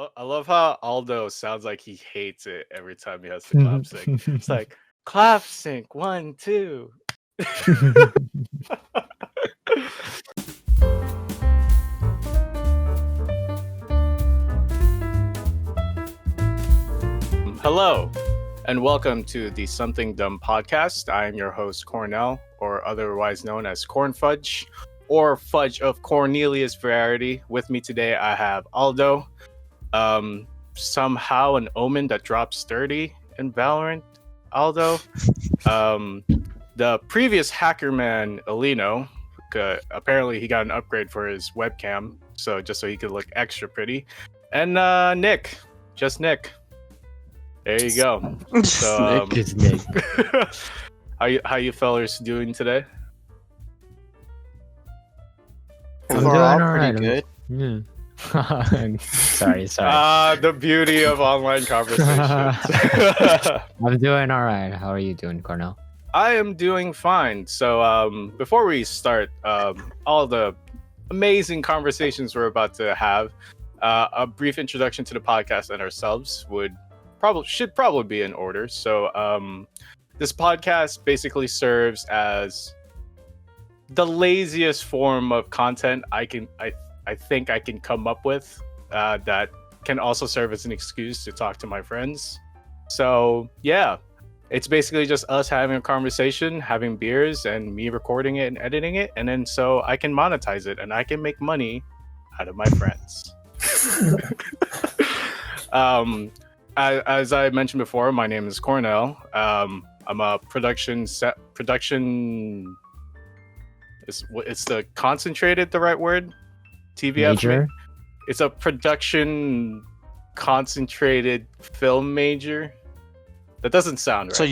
I love how Aldo sounds like he hates it every time he has to clap sync. It's like clap sync 1, 2. Hello, and welcome to the Something Dumb podcast. I am your host, Cornell, or otherwise known as Corn Fudge, or Fudge of Cornelius variety. With me today, I have Aldo. Somehow an omen that drops 30 in Valorant, Aldo. The previous hacker man, Alino, apparently he got an upgrade for his webcam, just so he could look extra pretty. And Nick, just Nick. There you go. So, Nick is Nick. how you fellers doing today? Overall, pretty good. Yeah. sorry. The beauty of online conversations. I'm doing all right. How are you doing, Cornell? I am doing fine. So before we start all the amazing conversations we're about to have, a brief introduction to the podcast and ourselves should probably be in order. So this podcast basically serves as the laziest form of content I think I can come up with that can also serve as an excuse to talk to my friends. So yeah, it's basically just us having a conversation, having beers, and me recording it and editing it, and then so I can monetize it and I can make money out of my friends. As I mentioned before, my name is Cornell. I'm a production. Is the concentrated the right word? TVF. Major? It's a production concentrated film major. That doesn't sound right. So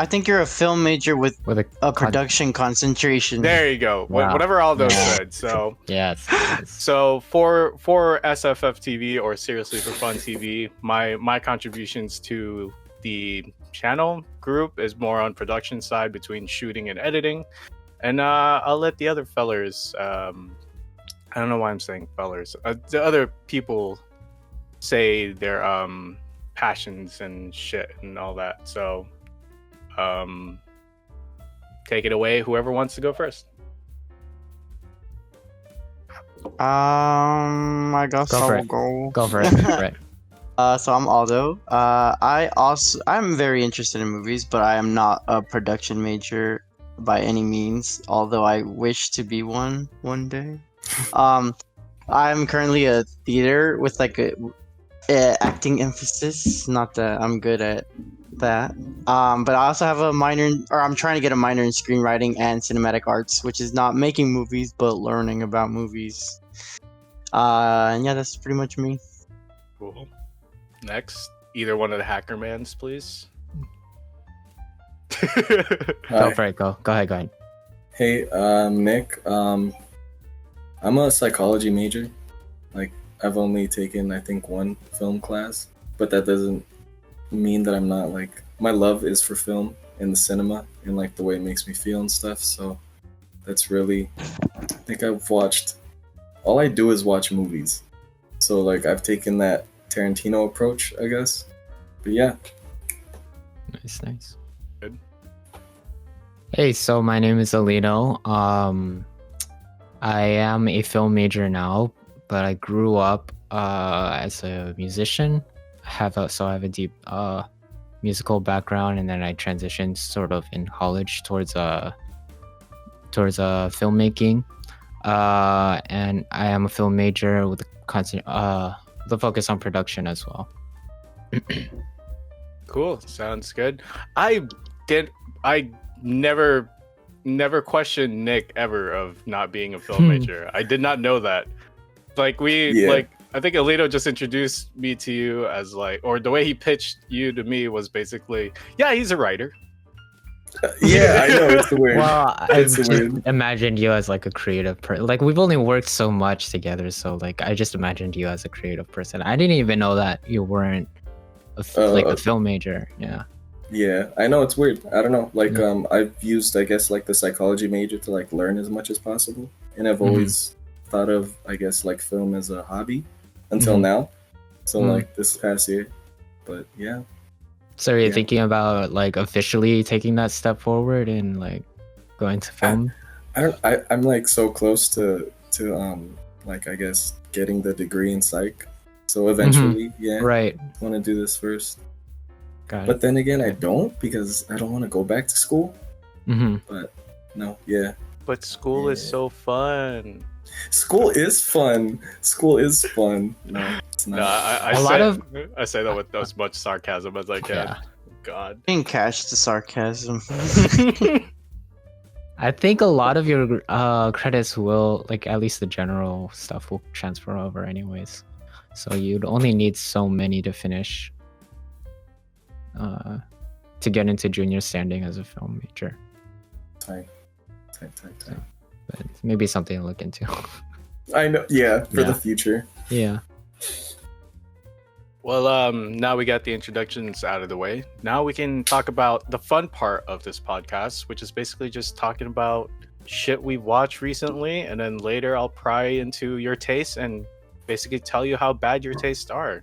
I think you're a film major with a production concentration. There you go. Wow. Whatever Aldo said. So yeah. So for SFF TV, or Seriously for Fun TV, my contributions to the channel group is more on production side between shooting and editing, and I'll let the other fellers. I don't know why I'm saying fellers. The other people say their passions and shit and all that. So take it away, whoever wants to go first. I guess I'll go. Go for it. Right. So I'm Aldo. I'm very interested in movies, but I am not a production major by any means, although I wish to be one day. I'm currently a theater with like a acting emphasis. Not that I'm good at that. But I also have a minor, I'm trying to get a minor in screenwriting and cinematic arts, which is not making movies, but learning about movies. And yeah, that's pretty much me. Cool. Next, either one of the hacker mans, please. Go for it. Go ahead. Hey, Nick. I'm a psychology major. Like, I've only taken, I think, one film class, but that doesn't mean that I'm not, like, my love is for film and the cinema and, like, the way it makes me feel and stuff. So that's really, I think I've watched, all I do is watch movies. So, like, I've taken that Tarantino approach, I guess. But yeah. Nice. Good. Hey, so my name is Alino. I am a film major now, but I grew up as a musician. I have a deep musical background, and then I transitioned sort of in college towards filmmaking. And I am a film major with the focus on production as well. Cool. Sounds good. I never questioned Nick ever of not being a film major. I did not know that. Like I think Alito just introduced me to you as or the way he pitched you to me was basically, yeah, he's a writer. Yeah, I know, it's weird. Well, I It's just weird. imagined you as like a creative person. Like, we've only worked so much together, so like I just imagined you as a creative person. I didn't even know that you weren't a film major. Yeah, I know, it's weird. I don't know. Like, I've used, I guess, like the psychology major to like learn as much as possible, and I've always thought of, I guess, like film as a hobby until now. So like this past year, but yeah. So you're Yeah. thinking about like officially taking that step forward and like going to film? I'm like so close to like I guess getting the degree in psych. So eventually, yeah, Right. I want to do this first. Got it. But then again, I don't because I don't want to go back to school. Mm-hmm. But no, yeah. But school is Yeah. so fun. School is fun. School is fun. No, it's not. No, I A lot I say that with as much sarcasm as I can. Yeah. God. Didn't catch the sarcasm. I think a lot of your credits will, like at least the general stuff, will transfer over anyways. So you'd only need so many to finish, to get into junior standing as a film major. Tight. But it's maybe something to look into. I know. Yeah, for Yeah. the future. Yeah. Well, now we got the introductions out of the way. Now we can talk about the fun part of this podcast, which is basically just talking about shit we've watched recently, and then later I'll pry into your tastes and basically tell you how bad your tastes are.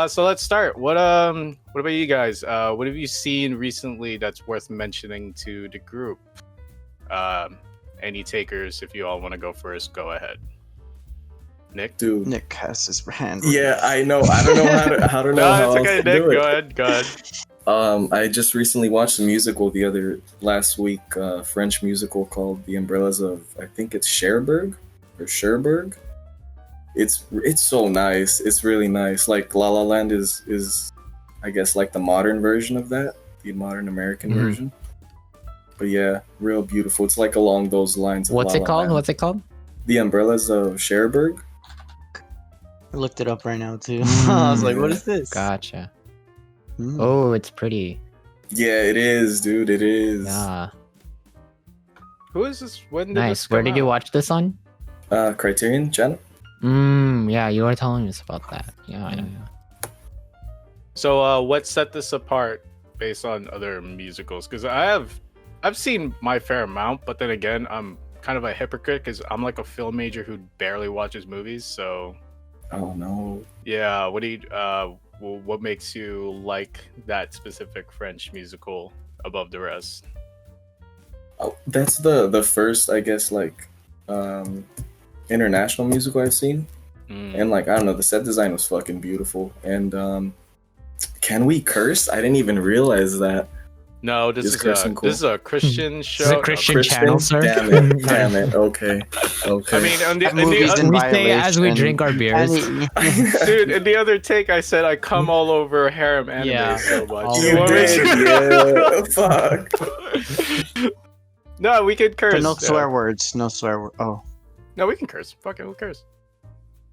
So let's start. What about you guys? What have you seen recently that's worth mentioning to the group? Any takers? If you all want to go first, go ahead. Nick? Dude. Nick has his hand. Yeah, I know. I don't know how to know No, how it's else okay, to Nick. do it. Go ahead. Go ahead. I just recently watched a musical last week, French musical called The Umbrellas of, I think it's Cherbourg. It's so nice. It's really nice. Like La La Land is I guess like the modern version of that, the modern American version. But yeah, real beautiful. It's like along those lines. Of What's La it La called? Land. What's it called? The Umbrellas of Cherbourg. I looked it up right now too. I was like, what is this? Gotcha. Mm. Oh, it's pretty. Yeah, it is, dude. It is. Yeah. Who is this? When did Nice. this Where come did you out? watch this on? Criterion channel. Yeah, you were telling us about that. Yeah, I know. So, what set this apart based on other musicals? Because I've seen my fair amount, but then again, I'm kind of a hypocrite because I'm like a film major who barely watches movies. So, Oh no. yeah, what makes you like that specific French musical above the rest? Oh, that's the first, I guess, like international musical I've seen. And like I don't know, the set design was fucking beautiful. And can we curse? I didn't even realize that. No, this Is is cursing cool? this is a Christian show. This is a Christian channel, sir. Damn it. Okay. I mean, on That movie's the in We say as we violation. drink our beers. dude, in the other take, I said I come all over harem anime Yeah. so much. All You want me did, to- yeah. Fuck. No, we can curse. But no yeah. swear words. No swear words. Oh. No, we can curse. Fuck it, we'll curse.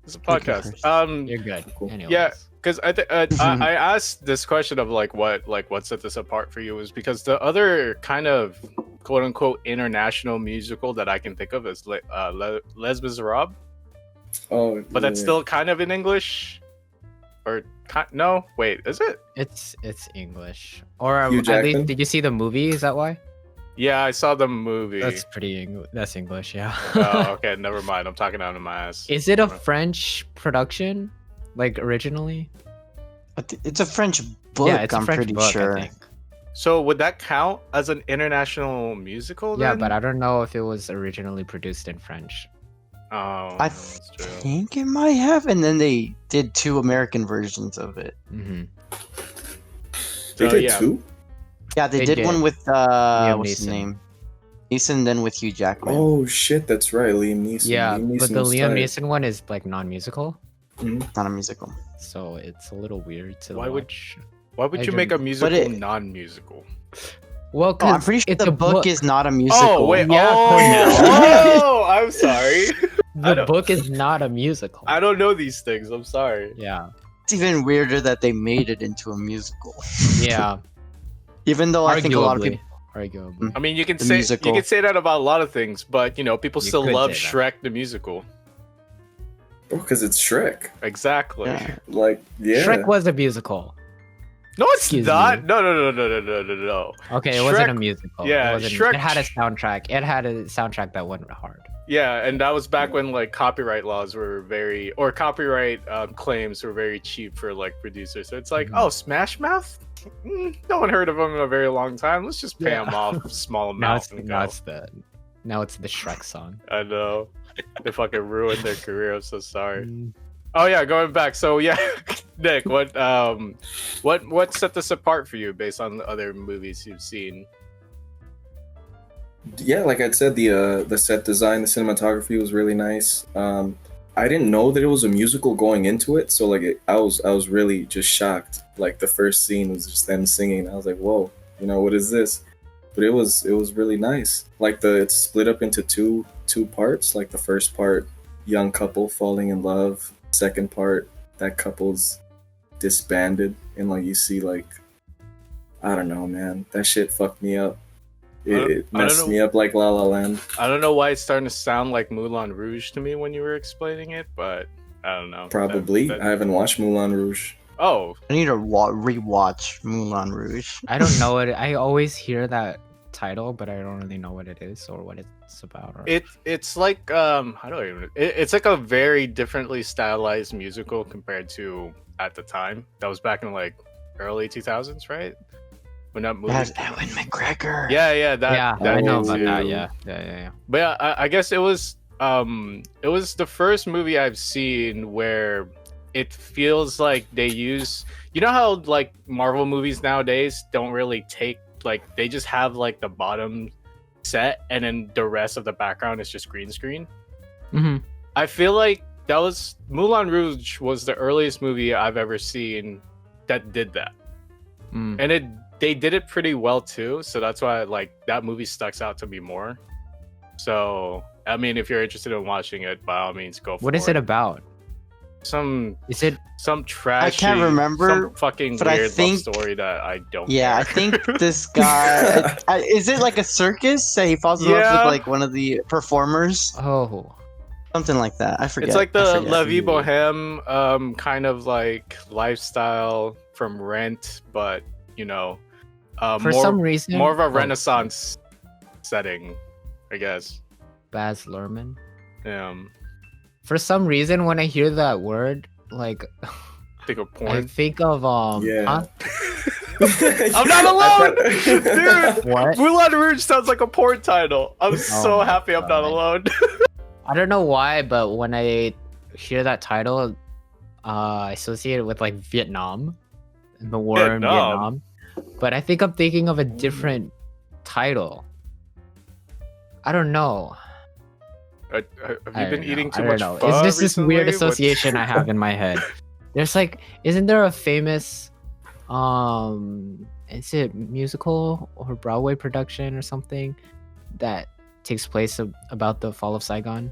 It's a We can podcast. curse. You're good. Cool. Anyways. Yeah, because I asked this question of what set this apart for you was because the other kind of quote unquote international musical that I can think of is Les Miserables, Oh, but that's yeah. still kind of in English. Or no, wait, is it? It's English. Or Hugh at least, Jackman? did you see the movie? Is that why? Yeah, I saw the movie. That's that's English, yeah. Oh, okay, never mind. I'm talking out of my ass. Is it a French production? Like originally? It's a French book. Yeah, it's a I'm French pretty book, sure. I think. So would that count as an international musical? Yeah, then? but I don't know if it was originally produced in French. Oh, I that's true. think it might have, and then they did 2 American versions of it. Mm-hmm. They So, did yeah. two? Yeah, they They did did. one with Liam what's his Neeson. name? Neeson, then with Hugh Jackman. Oh shit, that's right, Liam Neeson. Yeah, Liam but Neeson the was Liam tight. Neeson one is like non-musical, Not a musical. so it's a little weird to Why would- watch. Why would I you make a don't- musical it- non-musical? Well, Oh, I'm 'cause pretty sure it's the a book is not a musical. Oh wait! Yeah, Oh, I'm sorry. I the don't- book is not a musical. I don't know these things. I'm sorry. Yeah, It's even weirder that they made it into a musical. yeah. Even though I think a lot of people. Arguably. I mean, you can The say musical. you can say that about a lot of things, but people You still could love say that. Shrek the musical. because it's Shrek. Exactly. Yeah. Like, yeah. Shrek was a musical. No, it's Excuse not. me. No. Okay, it wasn't a Shrek- musical. yeah, it, wasn't, Shrek- it had a soundtrack. It had a soundtrack that went hard. Yeah, and that was back when like copyright laws were copyright claims were very cheap for like producers. So it's like, oh, Smash Mouth? No one heard of him in a very long time. Let's just pay him off a small amount. Now it's the Shrek song. I know. They fucking ruined their career. I'm so sorry. Oh yeah, going back. So yeah, Nick, what set this apart for you based on the other movies you've seen? Yeah, like I said, the set design, the cinematography was really nice. I didn't know that it was a musical going into it, so like I was really just shocked. Like the first scene was just them singing. I was like, whoa, what is this? But it was really nice. Like it's split up into two parts. Like the first part, young couple falling in love. Second part, that couple's disbanded, and like you see like, I don't know, man, that shit fucked me up. It messed me up like La La Land. I don't know why it's starting to sound like Moulin Rouge to me when you were explaining it, but I don't know. Probably. I haven't watched Moulin Rouge. Oh. I need to rewatch Moulin Rouge. I don't know it. I always hear that title, but I don't really know what it is or what it's about. Or... It's like it's like a very differently stylized musical compared to at the time. That was back in like early 2000s, right? When that movie has Ewan McGregor. Yeah, that I know about too. that. Yeah. But yeah, I guess it was the first movie I've seen where it feels like they use, how like Marvel movies nowadays don't really take, like they just have like the bottom set and then the rest of the background is just green screen. Mm-hmm. I feel like that was Moulin Rouge was the earliest movie I've ever seen that did that. And they did it pretty well too, so that's why like that movie sticks out to me more. So I mean, if you're interested in watching it, by all means, go for it. What is it about? Some trashy, I can't remember, some fucking but weird love story that I don't. Yeah, care. I think this guy is it like a circus? He falls in love with like one of the performers. Oh, something like that. I forget. It's like the La Vie Boheme kind of like lifestyle from Rent, but for some reason, more of a Renaissance setting, I guess. Baz Luhrmann. Yeah. For some reason, when I hear that word, like, think of porn. I think of Yeah. Huh? I'm not alone, dude. What? Moulin Rouge sounds like a porn title. I'm so happy I'm not alone. I don't know why, but when I hear that title, I associate it with like Vietnam, and the war in Vietnam. But I think I'm thinking of a different title. I don't know. Have you been eating too I much don't know. pho It's just recently? this weird association I have in my head. There's like, isn't there a famous, is it musical or Broadway production or something that takes place about the fall of Saigon?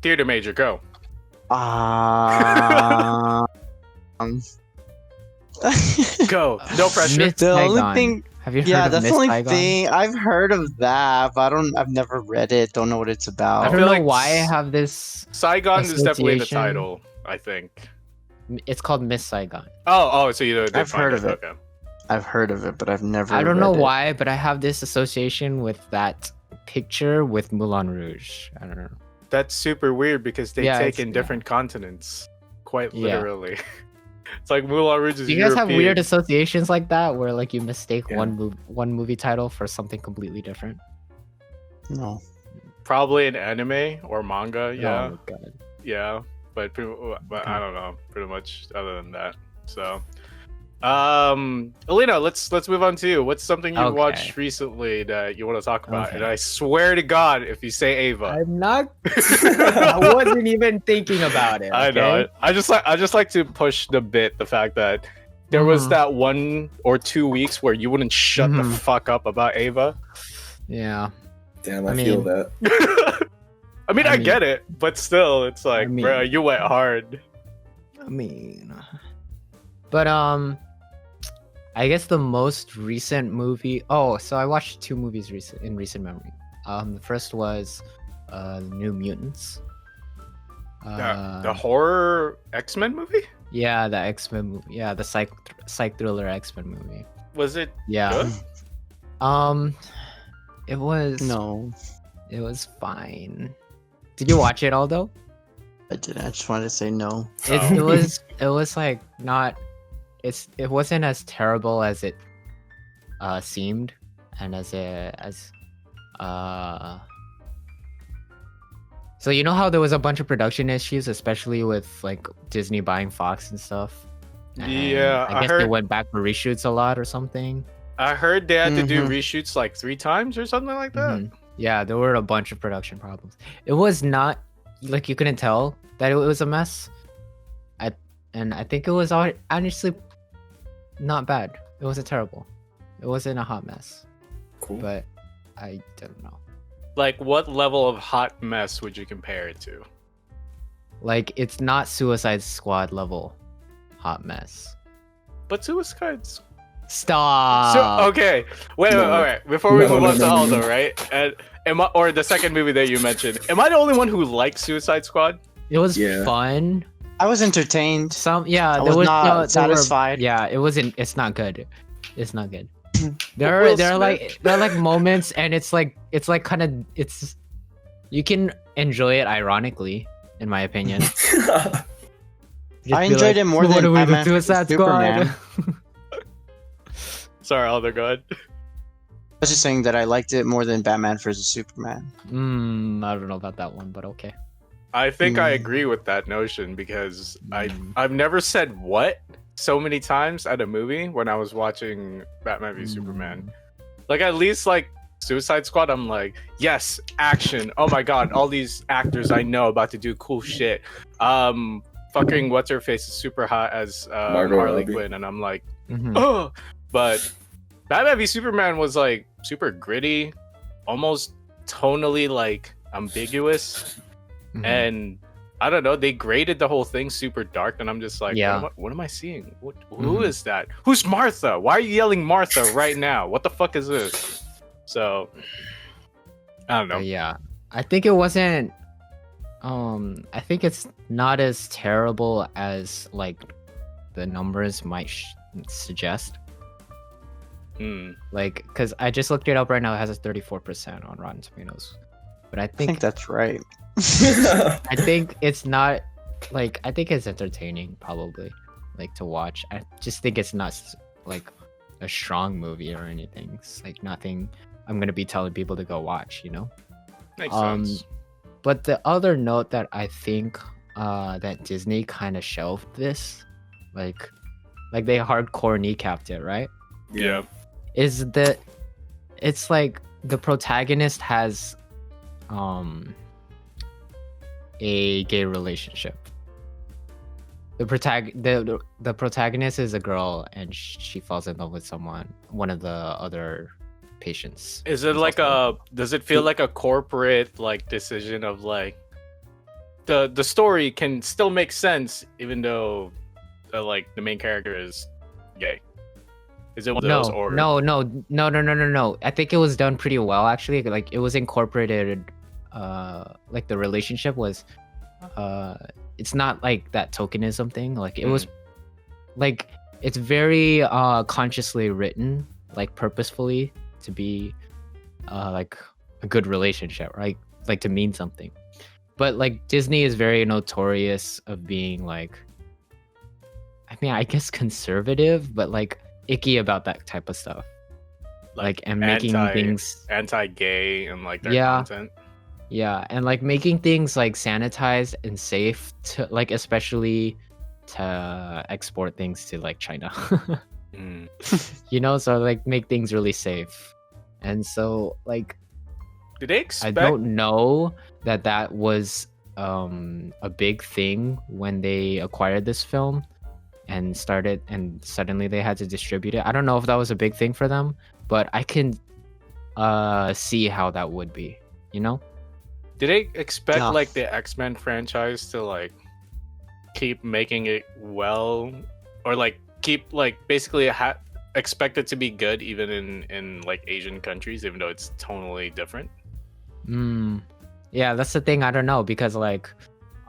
Theater major, go. Go. No pressure. Miss The only Saigon. thing, Have you heard yeah, of that's Miss the only Saigon? thing I've heard of that, but I've never read it. Don't know what it's I about. don't feel know like why I have this. Saigon is definitely the association. title, I think. It's called Miss Saigon. Oh, so you did I've find heard of it. Okay. I've heard of it, but I've never. I don't know read it. why, but I have this association with that picture with Moulin Rouge. I don't know. That's super weird because they Yeah, take it's- in different continents, quite Yeah. literally. It's like Moulin Rouge is Do you guys have European. weird associations like that, where like you mistake Yeah. one movie title for something completely different? No. Probably an anime or manga, yeah. Oh, God. Yeah, but I don't know, pretty much other than that. So, Alina, let's move on to you. What's something you Okay. watched recently that you want to talk about? Okay. And I swear to God, if you say Ava, I'm not. I wasn't even thinking about it. I know okay? it. I just like to push the fact that there was that 1 or 2 weeks where you wouldn't shut the fuck up about Ava. Yeah. Damn, I I feel mean- that. I mean, I get it, but still, it's like, I mean- bro, you went hard. I mean, but I guess the most recent movie. Oh, so I watched 2 movies in recent memory. The first was New Mutants. The horror X-Men movie? Yeah, the X-Men movie. Yeah, the psych thriller X-Men movie. Was it Yeah. good? It was No. It was fine. Did you watch it, Aldo? I didn't. I just wanted to say no. It was like not. It wasn't as terrible as it seemed, and So you know how there was a bunch of production issues, especially with like Disney buying Fox and stuff. And Yeah, I guess they went back for reshoots a lot or something. I heard they had to do Mhm. reshoots like 3 times or something like that. Mhm. Yeah, there were a bunch of production problems. It was not like you couldn't tell that it was a mess. I think it was honestly not bad. It wasn't terrible. It wasn't a hot mess, Cool. but I don't know. Like, what level of hot mess would you compare it to? Like it's not Suicide Squad level hot mess. But Suicide's Stop. so okay. Wait, No. all right. Before we No, move no, on to no, no, Aldo, no. right? And or the second movie that you mentioned, am I the only one who likes Suicide Squad? It was Yeah. fun. I was entertained. Yeah, I there was not there were- satisfied. yeah, it wasn't. It's not good. It's not good. Will There are Smith. there are like moments, and it's like kind of you can enjoy it ironically, in my opinion. Just I be enjoyed it more "What than are we, the Batman v Suicide Superman." Squad?" Sorry, Aldo, go ahead. I was just saying that I liked it more than Batman vs Superman. I don't know about that one, but okay. I think I Mm. agree with that notion because Mm. I've never said what so many times at a movie when I was watching Batman v Superman. Like at least like Suicide Squad, I'm like, yes, action. Oh my god, all these actors I know about to do cool shit. Fucking what's her face is super hot as Margot Harley Robbie. Quinn, and I'm like, Mhm. oh. But Batman v Superman was like super gritty, almost tonally like ambiguous. Mhm. And I don't know, they graded the whole thing super dark, and I'm just like, Yeah. what am I seeing? Who Mhm. is that? Who's Martha? Why are you yelling Martha right now? What the fuck is this? So I don't know. Yeah, I think it wasn't. I think it's not as terrible as like the numbers might suggest. Hmm. Like, cause I just looked it up right now. It has a 34% on Rotten Tomatoes, but I I think think that's right. I think it's not like I think it's entertaining probably, like to watch. I just think it's not like a strong movie or anything. It's like nothing I'm gonna be telling people to go watch, you know. Makes Um, sense. But the other note that I think that Disney kind of shelved this, like they hardcore kneecapped it, right? Yeah. Is that it's like the protagonist has a gay relationship. The protagonist is a girl, and she falls in love with one of the other patients. Is it He's like also- does it feel like a corporate like decision of like the story can still make sense even though like the main character is gay? Is it one of those or No. I think it was done pretty well actually. Like it was incorporated. Like the relationship was, it's not like that tokenism thing. Like it was, like it's very consciously written, like purposefully to be, like a good relationship, right? Like to mean something. But like Disney is very notorious of being like, I mean, I guess conservative, but like icky about that type of stuff. Like and making things anti-gay and like their Yeah. content. Yeah, and like making things like sanitized and safe to like especially to export things to like China. Mm. You know, so like make things really safe. And so like Did they I expect? don't know that was a big thing when they acquired this film and suddenly they had to distribute it. I don't know if that was a big thing for them, but I can see how that would be, you know? Did they expect Yeah. like the X-Men franchise to like keep making it well, or like keep like basically expect it to be good even in like Asian countries, even though it's totally different? Yeah, that's the thing. I don't know because like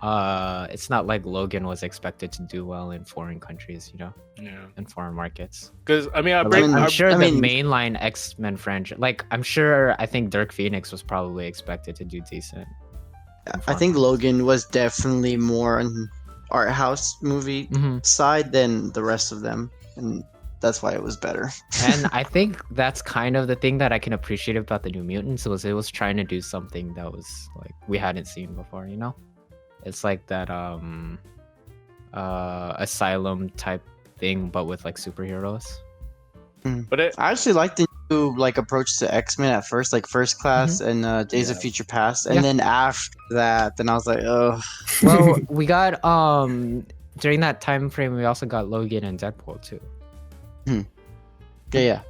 it's not like Logan was expected to do well in foreign countries, you know, Yeah, in foreign markets. because I mean, But, like, I'm sure I the mean- mainline X-Men franchise, like I think Dirk Phoenix was probably expected to do decent. I think Logan was definitely more an art house movie Mhm. side than the rest of them, and that's why it was better. And I think that's kind of the thing that I can appreciate about the New Mutants was it was trying to do something that was like we hadn't seen before, you know? It's like that asylum type thing but with like superheroes. But it, I actually like the new like approach to X-Men at first, like First Class and Days of Yeah. Future Past, and Yeah. then after that, then I was like, oh, Well, we got during that time frame we also got Logan and Deadpool too. yeah,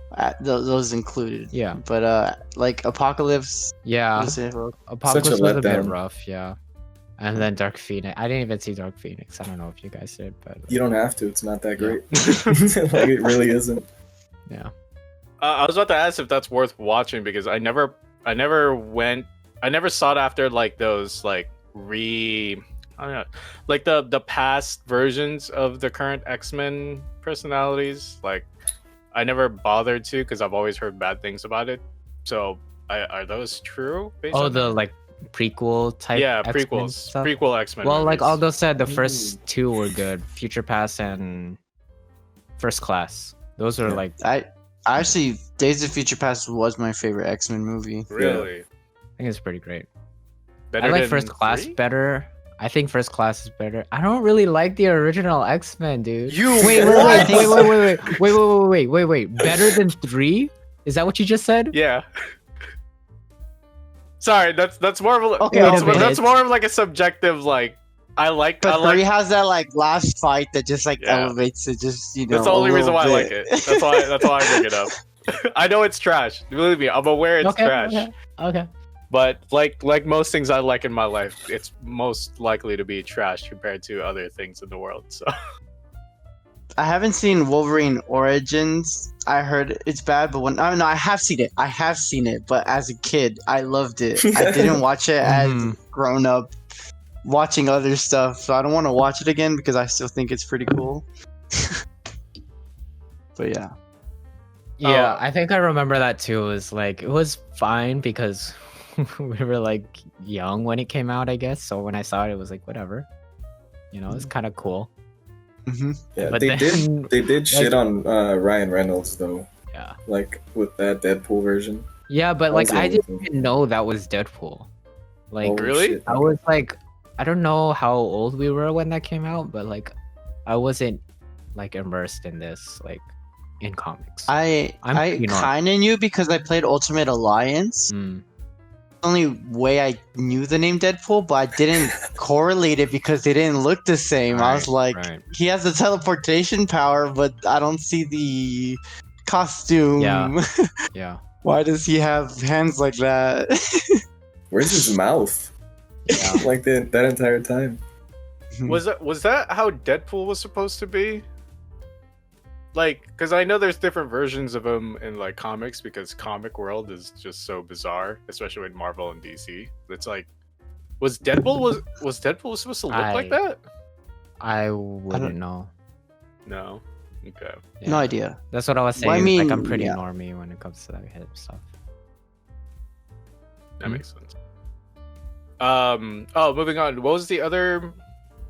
those included. Yeah. But like Apocalypse, Yeah. was it- Apocalypse was a bit letdown. rough, yeah. And then Dark Phoenix. I didn't even see Dark Phoenix. I don't know if you guys did, but You don't have to. It's not that Yeah. great. Like it really isn't. yeah. I was about to ask if that's worth watching because I never sought after like those like I don't know, like the past versions of the current X-Men personalities. Like, I never bothered to because I've always heard bad things about it. So, are those true? based Oh, on the that? like prequel type. yeah, X-Men prequels, stuff? prequel X-Men. Well, like movies. Aldo said, the first two were good. Future Past and First Class. Those are Yeah. like I actually Days of Future Past was my favorite X-Men movie. Really, I think it's pretty great. better I like than First Class 3? better. I think First Class is better. I don't really like the original X-Men, dude. You wait, what? wait. Better than 3? Is that what you just said? Yeah. Sorry, that's more of a, Okay, that's more of like a subjective like I like But I like 3 has that like last fight that just like Yeah. elevates it, just you know. that's the a only reason little why I like bit. it. That's why I bring it up. I know it's trash. Believe me, I'm aware it's trash. Okay. But like most things I like in my life, it's most likely to be trash compared to other things in the world. So I haven't seen Wolverine Origins. I heard it's bad, but no, I have seen it. I have seen it, but as a kid, I loved it. I didn't watch it as Mhm. grown up, watching other stuff. So I don't want to watch it again because I still think it's pretty cool. But yeah, Yeah, Oh. I think I remember that too. It was like it was fine because we were like young when it came out, I guess. So when I saw it, it was like whatever. You know, it's kind of cool. hmm Yeah, But they then- did. They did shit on Ryan Reynolds though. Yeah. Like with that Deadpool version. Yeah, but That like was the I only didn't thing. even know that was Deadpool. Like Oh, Really? shit. I was like, I don't know how old we were when that came out, but like I wasn't like immersed in this like in comics. I pretty normal. kind of knew because I played Ultimate Alliance. Mm. The only way I knew the name Deadpool, but I didn't correlate it because they didn't look the same. I was like, right. he has the teleportation power, but I don't see the costume. Yeah. Yeah. Why does he have hands like that? Where's his mouth? Yeah. Like that entire time. was that how Deadpool was supposed to be? Like, because I know there's different versions of him in like comics because comic world is just so bizarre, especially with Marvel and DC. It's like, was Deadpool supposed to look like that? I wouldn't know. No. Okay. Yeah. No idea. That's what I was saying. Well, I like mean, I'm pretty yeah. normie when it comes to that hip stuff. That makes sense. Moving on. What was the other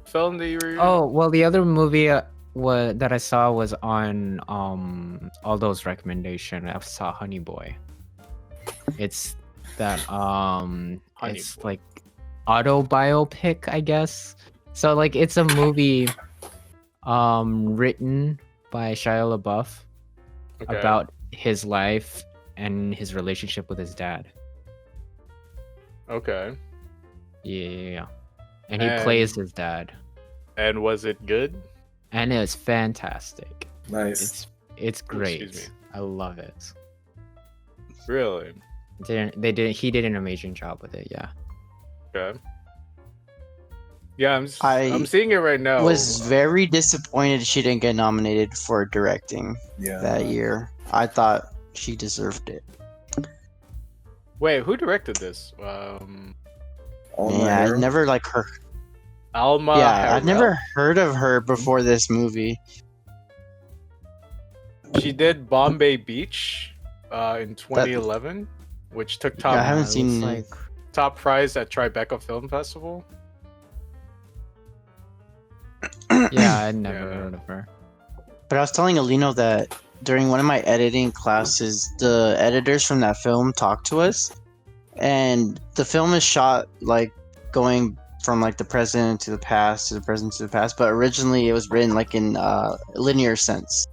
film that you were? Oh well, the other movie that I saw was on Aldo's recommendation. I saw Honey Boy. It's that Honey it's Boy. like autobiopic, I guess. So like it's a movie written by Shia LaBeouf Okay. about his life and his relationship with his dad. Okay. Yeah. And he And- plays his dad. And was it good? And it's fantastic. Nice. It's great. Excuse me. I love it. Really? He did an amazing job with it, yeah. Okay. Yeah, I I'm seeing it right now. Was very disappointed she didn't get nominated for directing Yeah. that year. I thought she deserved it. Wait, who directed this? Alma Yeah, I Harrow? never like her. Alma. Yeah, I've Harrell. never heard of her before this movie. She did Bombay Beach in 2011, which took top Yeah, I haven't it seen looks it. top prize at Tribeca Film Festival. Yeah, I never Yeah. heard of her. But I was telling Alino that during one of my editing classes, the editors from that film talked to us, and the film is shot like going from like the present to the past to the present to the past. But originally, it was written like in linear sense,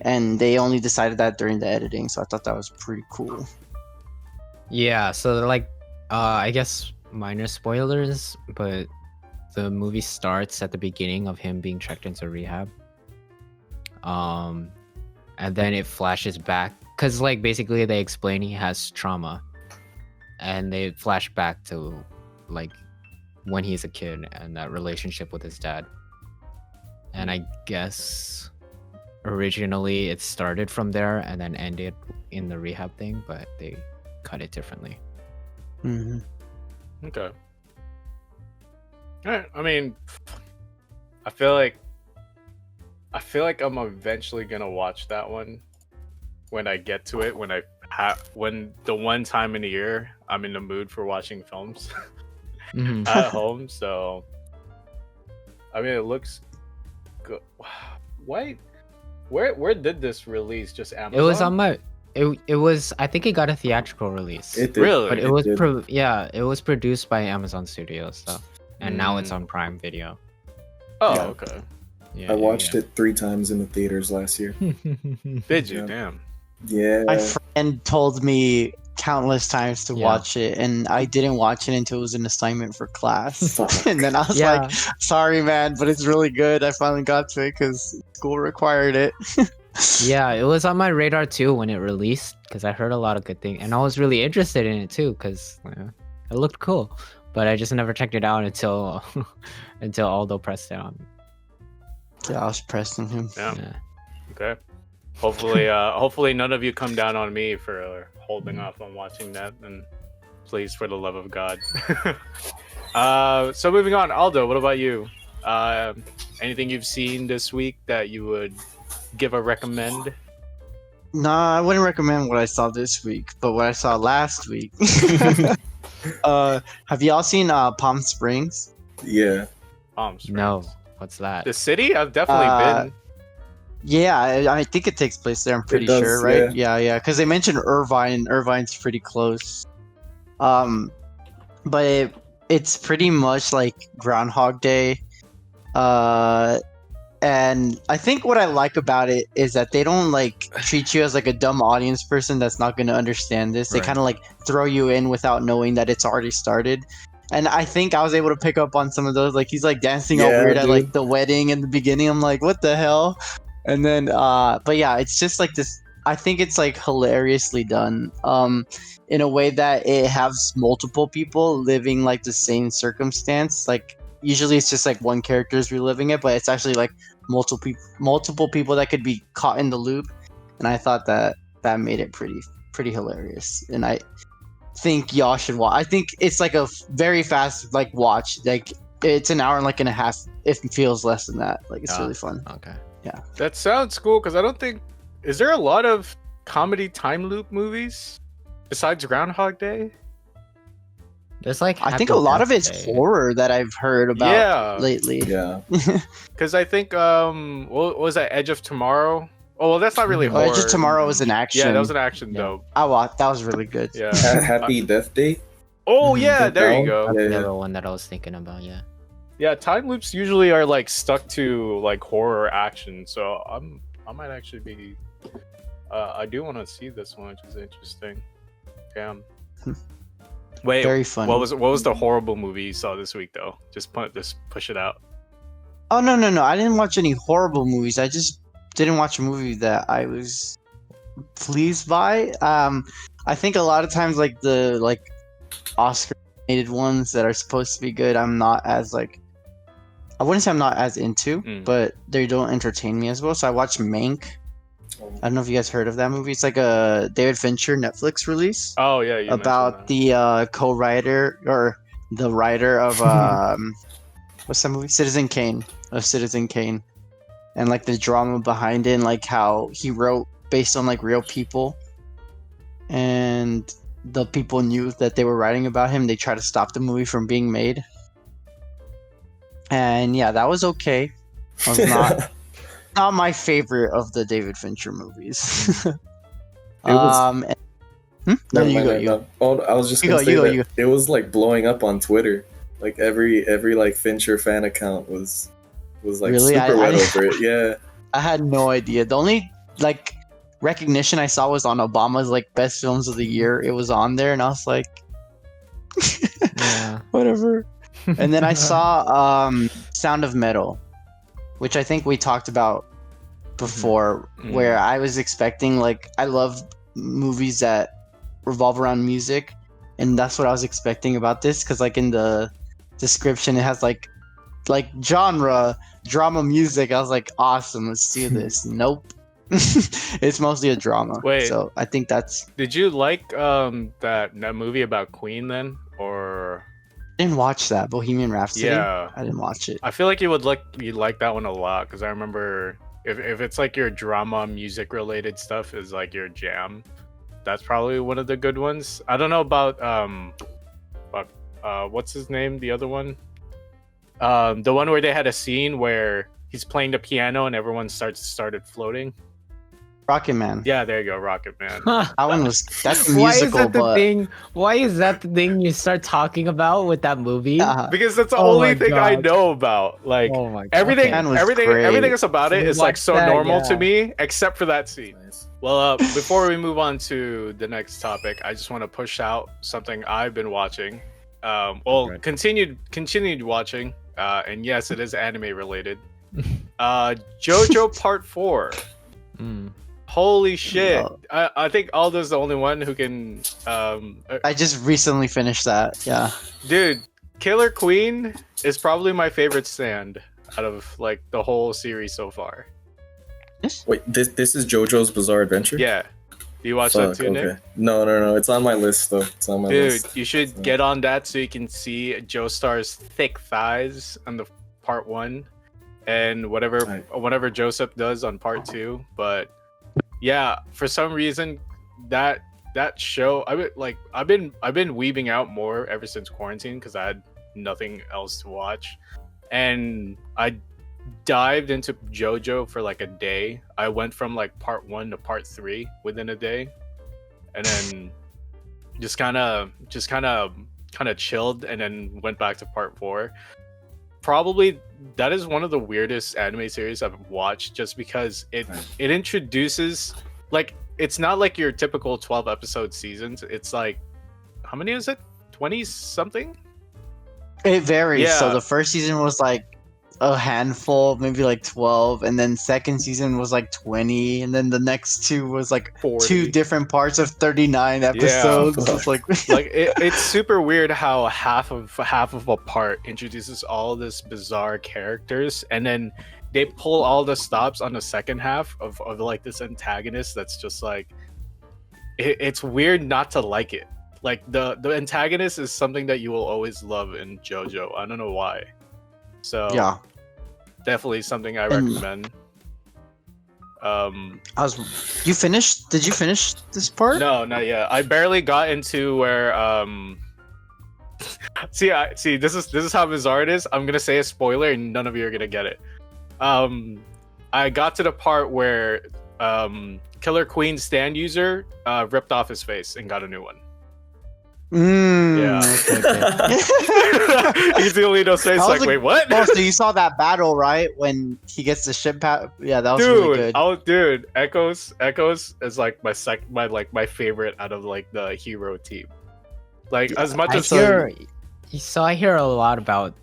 and they only decided that during the editing. So I thought that was pretty cool. Yeah, so like, I guess minor spoilers, but the movie starts at the beginning of him being checked into rehab. And then it flashes back, cause like basically they explain he has trauma, and they flash back to like when he's a kid and that relationship with his dad. And I guess originally it started from there and then ended in the rehab thing, but they cut it differently. Mm-hmm. Okay. Alright, I mean, I feel like I'm eventually gonna watch that one when I get to it. When the one time in a year I'm in the mood for watching films at home. So, I mean, it looks good. Wait, where did this release? Just Amazon? It was on my. It was. I think it got a theatrical release. It did. Really? But it was it was produced by Amazon Studios, so and now it's on Prime Video. Oh, Yeah. okay. Yeah, I watched it 3 times in the theaters last year. it. Did you? Yeah. Damn. Yeah. My friend told me countless times to Yeah. watch it, and I didn't watch it until it was an assignment for class. Fuck. And then I was Yeah. like, sorry, man, but it's really good. I finally got to it because school required it. Yeah, it was on my radar too when it released because I heard a lot of good things, and I was really interested in it too because it looked cool. But I just never checked it out until until Aldo pressed it on me. Yeah, I was pressing him. Yeah. Yeah. Okay. Hopefully none of you come down on me for holding off on watching that, and please, for the love of God. So moving on, Aldo, what about you? Anything you've seen this week that you would give a recommend? Nah, I wouldn't recommend what I saw this week, but what I saw last week. Have y'all seen Palm Springs? Yeah. Palm Springs. No, what's that? The city? I've definitely been. Yeah, I think it takes place there. I'm pretty does, sure, right? Yeah, because they mentioned Irvine. Irvine's pretty close. But it's pretty much like Groundhog Day. And I think what I like about it is that they don't like treat you as like a dumb audience person that's not going to understand this. They Right. kind of like throw you in without knowing that it's already started. And I think I was able to pick up on some of those. Like he's like dancing all Yeah, weird at dude. like the wedding in the beginning. I'm like, what the hell? And then, but yeah, it's just like this. I think it's like hilariously done. In a way that it has multiple people living like the same circumstance. Like usually it's just like one character is reliving it, but it's actually like multiple people that could be caught in the loop. And I thought that made it pretty hilarious. And I think y'all should watch. I think it's like a very fast like watch. Like it's an hour and like and a half. It feels less than that. Like it's really fun. Okay. That sounds cool because I don't think. Is there a lot of comedy time loop movies besides Groundhog Day? There's like I think a Happy lot of Death it's Day. horror that I've heard about Yeah. lately. Yeah. Because I think what was that? Edge of Tomorrow. Oh well, that's not really Oh, horror. Edge of Tomorrow was an action. Yeah, that was an action Yeah. though. I watched. That was really good. Yeah. Happy Death Day. Oh Mhm. yeah, there you go. That's Yeah, the yeah. other one that I was thinking about. Yeah. Yeah, time loops usually are like stuck to like horror action, so I might actually be. I do want to see this one, which is interesting. Damn. Wait, Very funny. what was the horrible movie you saw this week though? Just push it out. Oh no! I didn't watch any horrible movies. I just didn't watch a movie that I was pleased by. I think a lot of times like the Oscar nominated ones that are supposed to be good, I'm not as like. I wouldn't say I'm not as into, but they don't entertain me as well. So I watched Mank. I don't know if you guys heard of that movie. It's like a David Fincher Netflix release Oh yeah, you about mentioned the co-writer or the writer of what's that movie? Citizen Kane. Of Citizen Kane, and like the drama behind it, and like how he wrote based on like real people, and the people knew that they were writing about him, they tried to stop the movie from being made. And yeah, that was okay. It was not my favorite of the David Fincher movies. was- No, Never you mind, go. no, You no. Oh, I was just You gonna go, say you go, that you go. it was like blowing up on Twitter. Like every like Fincher fan account was like Really? super I wet didn't- over it. Yeah. I had no idea. The only like recognition I saw was on Obama's like best films of the year. It was on there, and I was like, Yeah. whatever. And then I saw Sound of Metal, which I think we talked about before, Mhm. where I was expecting like I love movies that revolve around music, and that's what I was expecting about this, because like in the description it has like genre drama music. I was like, awesome, let's do this. Nope. It's mostly a drama. Wait. So I think that's Did you like that movie about Queen then, or I didn't watch that Bohemian Rhapsody. yeah? I didn't watch it. I feel like you'd like that one a lot, because I remember if it's like your drama music related stuff is like your jam, that's probably one of the good ones. I don't know about what's his name, the other one, the one where they had a scene where he's playing the piano and everyone started floating. Rocket Man. Yeah, there you go, Rocket Man. That one was that's a Why is musical, that the but thing? Why is that the thing you start talking about with that movie? Because that's the Oh only my thing I God. know about. Like Oh my god. everything, Man was everything great. else about it is like so Watch that, normal to yeah. me, except for that scene. Nice. Well, before we move on to the next topic, I just want to push out something I've been watching. Okay. Continued watching, and yes, it is anime related. JoJo Part 4. Mm. Holy shit! Yeah. I think Aldo's the only one who can. I just recently finished that. Yeah. Dude, Killer Queen is probably my favorite stand out of like the whole series so far. Wait, this is JoJo's Bizarre Adventure? Yeah. Do you watch that too, Nick? No. It's on my list though. It's on my Dude, list. you should get on that so you can see Joestar's thick thighs on the part 1 and whatever Joseph does on part 2. But yeah, for some reason that show I've been weebing out more ever since quarantine because I had nothing else to watch. And I dived into JoJo for like a day. I went from like part 1 to part 3 within a day, and then just kind of chilled, and then went back to part 4. Probably that is one of the weirdest anime series I've watched, just because it introduces, like, it's not like your typical 12 episode seasons. It's like, how many is it? 20 something? It varies. Yeah. So the first season was like a handful, maybe like 12, and then second season was like 20, and then the next two was like 40. 2 different parts of 39 episodes. Yeah. It's like It's super weird how half of a part introduces all this bizarre characters, and then they pull all the stops on the second half of like this antagonist that's just like it's weird not to like it. Like the antagonist is something that you will always love in JoJo. I don't know why. So yeah. definitely something I And- recommend. You finished? Did you finish this part? No, not yet. I barely got into where see this is how bizarre it is. I'm gonna say a spoiler and none of you are gonna get it. I got to the part where Killer Queen stand user ripped off his face and got a new one. Yeah. He's the only no face That was like, a- wait, what? Oh, so you saw that battle, right? When he gets the ship Yeah, that was really good. Dude, Echoes is like my favorite out of like the hero team. Like as much as I hear a lot about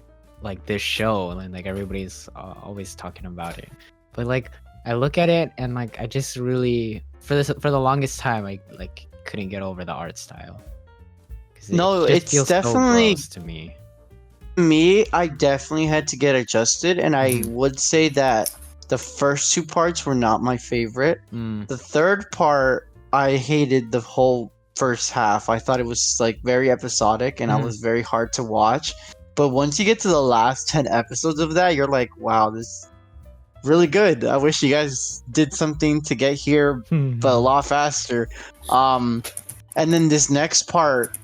like this show, and like everybody's always talking about it. But like I look at it and like I just really for the longest time I like couldn't get over the art style. 'Cause No, just it's feels so definitely- gross to me. Me, I definitely had to get adjusted, and I Mhm. would say that the first 2 parts were not my favorite. Mm. The third part, I hated the whole first half. I thought it was like very episodic, and I Mhm. was very hard to watch. But once you get to the last 10 episodes of that, you're like, wow, this is really good. I wish you guys did something to get here, but a lot faster. And then this next part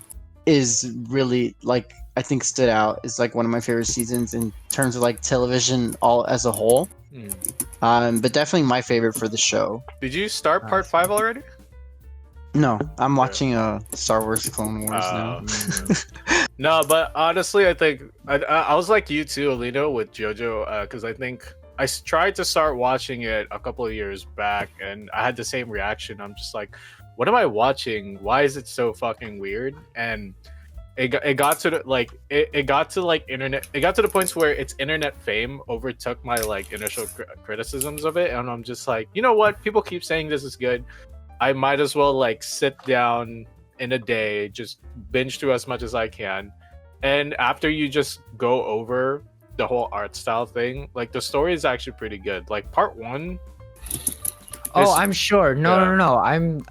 is really like I think stood out. It's like one of my favorite seasons in terms of like television all as a whole. But definitely my favorite for the show. Did you start part 5 already? No, I'm watching Star Wars Clone Wars now. No, but honestly, I think I was like you too, Alino, with JoJo, because I think I tried to start watching it a couple of years back, and I had the same reaction. I'm just like, what am I watching? Why is it so fucking weird? And it got to the, like it got to like internet. It got to the points where its internet fame overtook my like initial criticisms of it, and I'm just like, you know what? People keep saying this is good. I might as well like sit down in a day, just binge through as much as I can. And after you just go over the whole art style thing, like the story is actually pretty good. Like part 1. I'm sure. No. I'm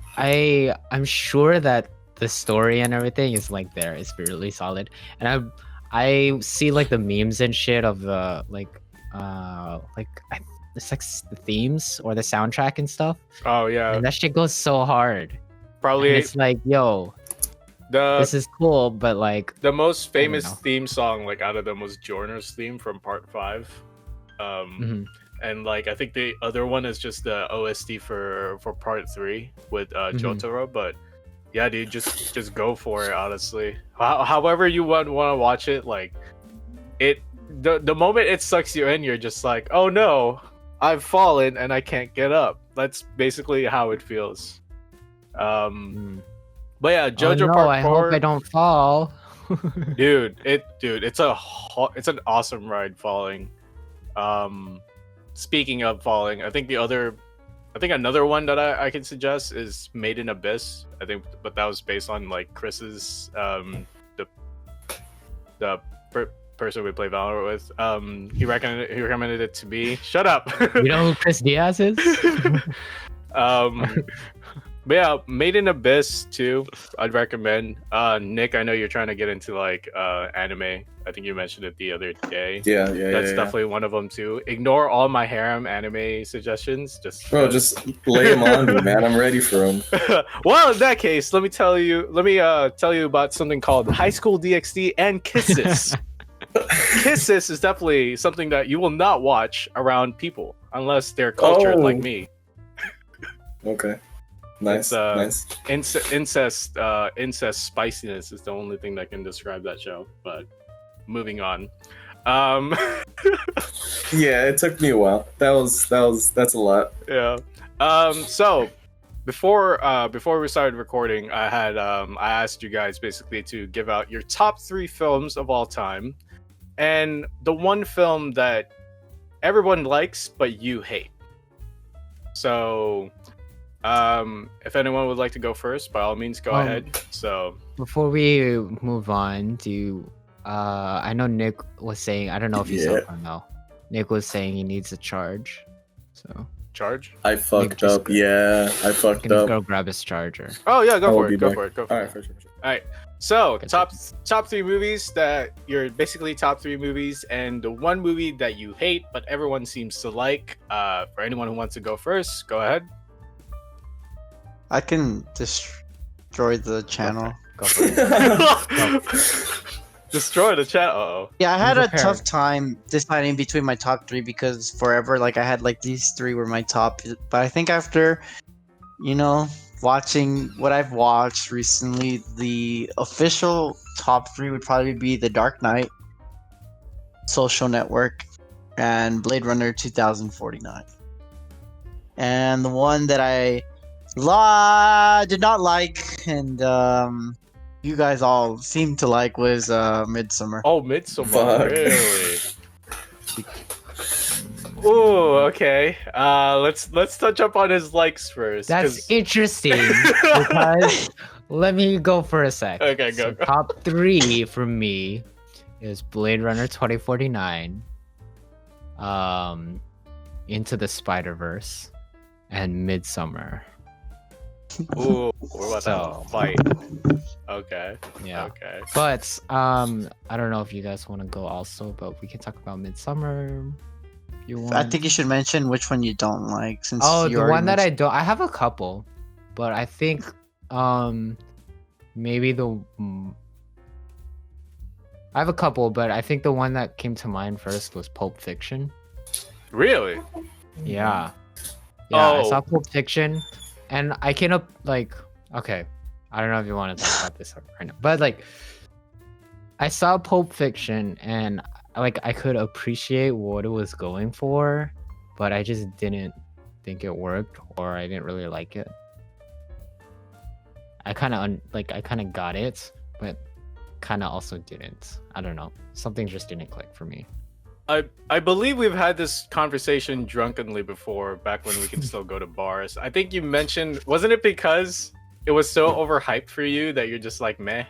sure that the story and everything is like there. It's really solid. And I see like the memes and shit of the it's like the themes or the soundtrack and stuff. Oh yeah, and that shit goes so hard. Probably and it's like, yo, this is cool, but like the most famous theme song, like out of them, was Jorner's theme from part 5. And like I think the other one is just the OST for part 3 with Jotaro. But yeah, dude, just go for it. Honestly, however you want to watch it, like the moment it sucks you in, you're just like, oh no, I've fallen and I can't get up. That's basically how it feels. But yeah, JoJo Part 4. I hope I don't fall. dude, it's an awesome ride falling. Speaking of falling, I think another one that I can suggest is Made in Abyss. I think, but that was based on like Chris's the person we play Valorant with. He recommended it to me. Shut up. You know who Chris Diaz is? But yeah, Made in Abyss too, I'd recommend. Nick, I know you're trying to get into like anime. I think you mentioned it the other day. Yeah. That's definitely one of them too. Ignore all my harem anime suggestions. Just lay them on me, man. I'm ready for them. Well, in that case, let me tell you about something called High School DxD and Kisses. Kisses is definitely something that you will not watch around people unless they're cultured like me. Okay. Nice. Incest spiciness is the only thing that can describe that show. But moving on. Yeah, it took me a while. That's a lot. Yeah. So before we started recording, I asked you guys basically to give out your top 3 films of all time, and the one film that everyone likes but you hate. So, if anyone would like to go first, by all means, go ahead. So before we move on, I know Nick was saying, I don't know if you saw it or no. Nick was saying he needs a charge. So charge? I fucked up. Yeah, I fucked up. Go grab his charger. Oh yeah, go for it. Go for it. All right, for sure. All right. So top 3 movies that you're basically top 3 movies, and the one movie that you hate but everyone seems to like. For anyone who wants to go first, go ahead. I can destroy the channel. Go for it. Destroy the chat. Uh-oh. Yeah, I had a tough time deciding between my top 3 because forever, like I had like these 3 were my top. But I think after, watching what I've watched recently, the official top 3 would probably be The Dark Knight, Social Network, and Blade Runner 2049. And the one that I did not like, and you guys all seem to like, was Midsommar. Oh, Midsommar, really? Oh, okay. Let's touch up on his likes first. That's interesting. Because let me go for a sec. Okay, go. Top 3 for me is Blade Runner 2049, Into the Spider-Verse, and Midsommar. Ooh, we're about to fight. Okay. Yeah. Okay. But I don't know if you guys want to go also, but we can talk about Midsommar. You want? I think you should mention which one you don't like. Since the one that I don't. I have a couple, but I think maybe I have a couple, but I think the one that came to mind first was Pulp Fiction. Really? Yeah. Yeah, I Oh. saw Pulp Fiction, and I came up like, okay, I don't know if you want to talk about this right now, but like, I saw Pulp Fiction, and like I could appreciate what it was going for, but I just didn't think it worked, or I didn't really like it. I kind of got it, but kind of also didn't. I don't know. Something just didn't click for me. I believe we've had this conversation drunkenly before, back when we could still go to bars. I think you mentioned, wasn't it because it was so overhyped for you that you're just like, meh?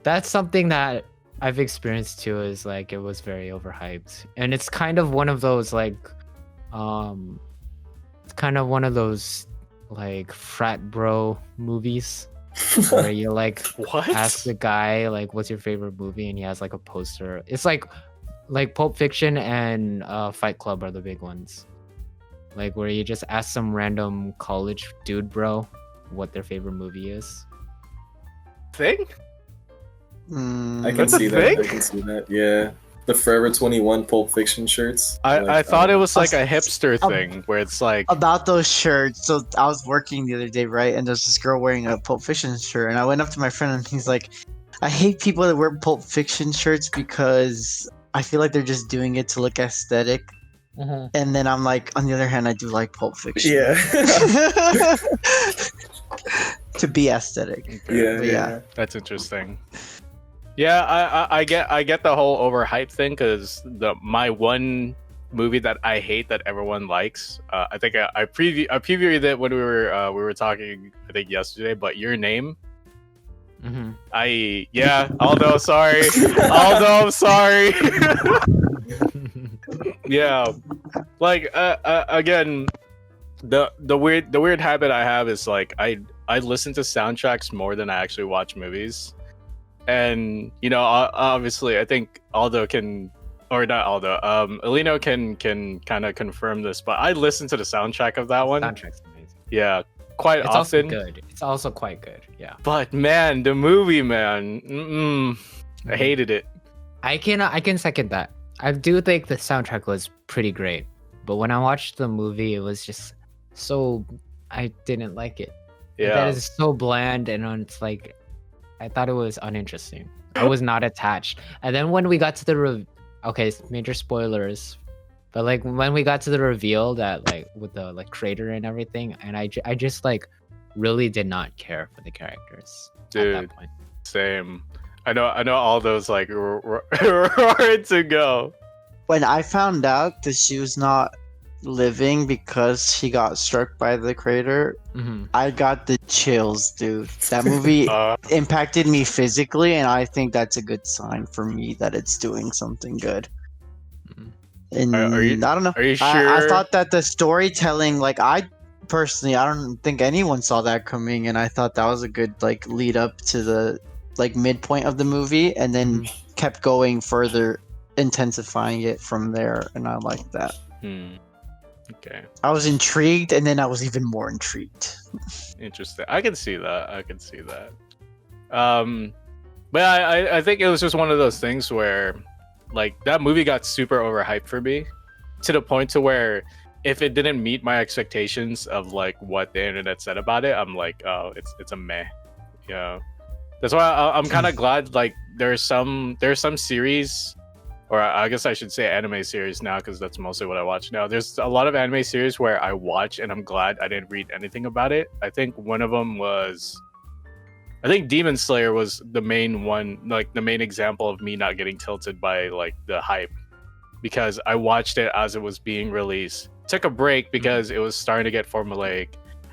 That's something that I've experienced too, is like it was very overhyped. And it's kind of one of those like it's kind of one of those like frat bro movies where you like What? ask the guy like what's your favorite movie, and he has like a poster. It's like Pulp Fiction and Fight Club are the big ones. Like where you just ask some random college dude bro what their favorite movie is. Thing? I can That's a see that. thing? I can see that. Yeah, the Forever 21 Pulp Fiction shirts. I thought it was like a Um, hipster thing where it's like, About those shirts, so I was working the other day, right? And there's this girl wearing a Pulp Fiction shirt, and I went up to my friend, and he's like, "I hate people that wear Pulp Fiction shirts because I feel like they're just doing it to look aesthetic." And then I'm like, on the other hand, I do like Pulp Fiction. Yeah. To be aesthetic. yeah, But yeah. that's interesting. Yeah, I get the whole overhype thing, because my one movie that I hate that everyone likes, I think I previewed it when we were talking, I think yesterday, but Your Name. Although I'm sorry. Yeah, like again, the weird habit I have is like I listen to soundtracks more than I actually watch movies. And you know, obviously, I think Aldo can, or not Aldo, Alino can kind of confirm this, but I listened to the soundtrack of that one. Soundtrack's amazing. Yeah, quite It's often. also good. It's also quite good. Yeah. But man, the movie, man, I hated it. I can second that. I do think the soundtrack was pretty great, but when I watched the movie, it was just so I didn't like it. Yeah, That is so bland, and it's like I thought it was uninteresting. I was not attached. And then when we got to the major spoilers, but like when we got to the reveal that like with the like crater and everything, and I just like really did not care for the characters at dude, that point. same. I know all those like roaring to go. When I found out that she was not living because she got struck by the crater, I got the chills, dude. That movie impacted me physically, and I think that's a good sign for me that it's doing something good. And Are you- I don't know. Are you sure? I thought that the storytelling, like I don't think anyone saw that coming, and I thought that was a good like lead up to the like midpoint of the movie, and then kept going further, intensifying it from there, and I like that. Okay, I was intrigued, and then I was even more intrigued. interesting. I can see that. But I think it was just one of those things where, like, that movie got super overhyped for me, to the point to where if it didn't meet my expectations of like what the internet said about it, I'm like, oh, it's a meh. Yeah, that's why I'm kind of glad. Like, there's some series, or I guess I should say anime series now, because that's mostly what I watch now. There's a lot of anime series where I watch, and I'm glad I didn't read anything about it. I think one of them was, I think Demon Slayer was the main one, like the main example of me not getting tilted by like the hype, because I watched it as it was being released. Took a break because it was starting to get formulaic,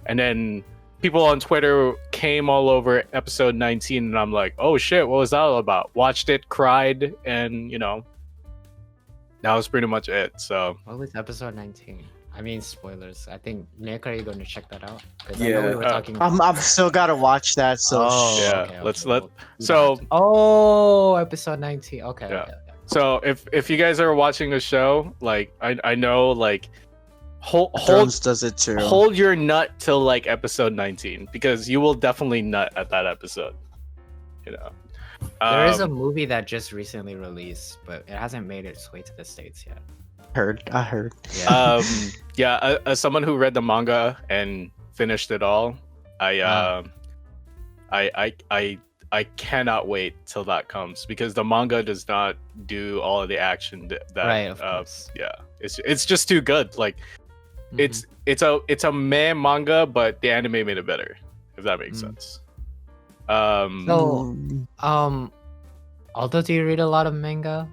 and then people on Twitter came all over episode 19, and I'm like, oh shit, what was that all about? Watched it, cried, and you know, that was pretty much it. So What was episode 19? I mean, spoilers. I think, Nick, are you going to check that out? 'Cause I Yeah. know we were talking. I'm still gotta watch that. So yeah, let's let. we'll do So that. Oh, episode 19. Okay. Yeah. Okay. so if you guys are watching the show, like I know, like hold Thrones does it too. hold your nut till like episode 19, because you will definitely nut at that episode. you know. There is a Um, movie that just recently released, but it hasn't made its way to the States yet. I heard. Yeah. yeah, as someone who read the manga and finished it all, I I cannot wait till that comes, because the manga does not do all of the action that Right, of course. yeah, it's just too good. Like Mhm. it's a meh manga, but the anime made it better, if that makes sense. So, Aldo, do you read a lot of manga?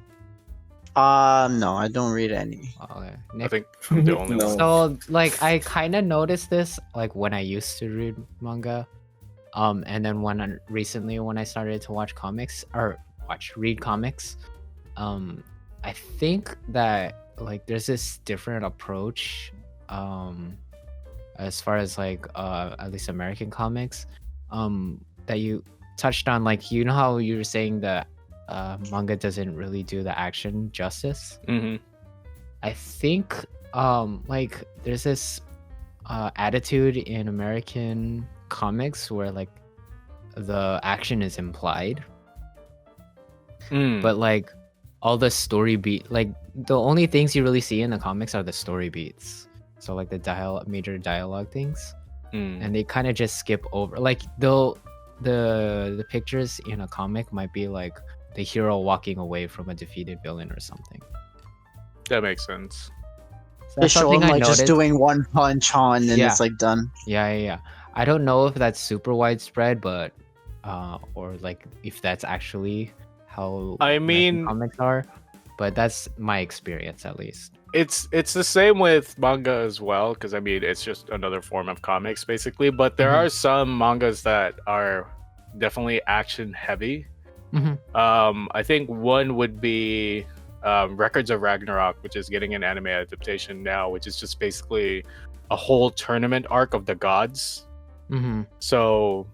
No, I don't read any. Okay. I Nick? think I'm the only No. one. So, like, I kind of noticed this, like, when I used to read manga, and then recently when I started to watch comics or read comics, I think that like there's this different approach, as far as like at least American comics, that you touched on, like you know how you were saying that manga doesn't really do the action justice. Hmm. I think like there's this attitude in American comics where like the action is implied, but like all the story beat, like the only things you really see in the comics are the story beats. So like the major dialogue things, and they kind of just skip over. Like the pictures in a comic might be like the hero walking away from a defeated villain or something. That makes sense. So They that's show something him I like just noticed. doing one punch on, and Yeah. it's like done. Yeah. I don't know if that's super widespread, but or like if that's actually how I American mean- comics are, but that's my experience at least. It's the same with manga as well, because I mean it's just another form of comics basically. But there Mhm. are some mangas that are definitely action heavy. Mhm. I think one would be Records of Ragnarok, which is getting an anime adaptation now, which is just basically a whole tournament arc of the gods. Mm-hmm. So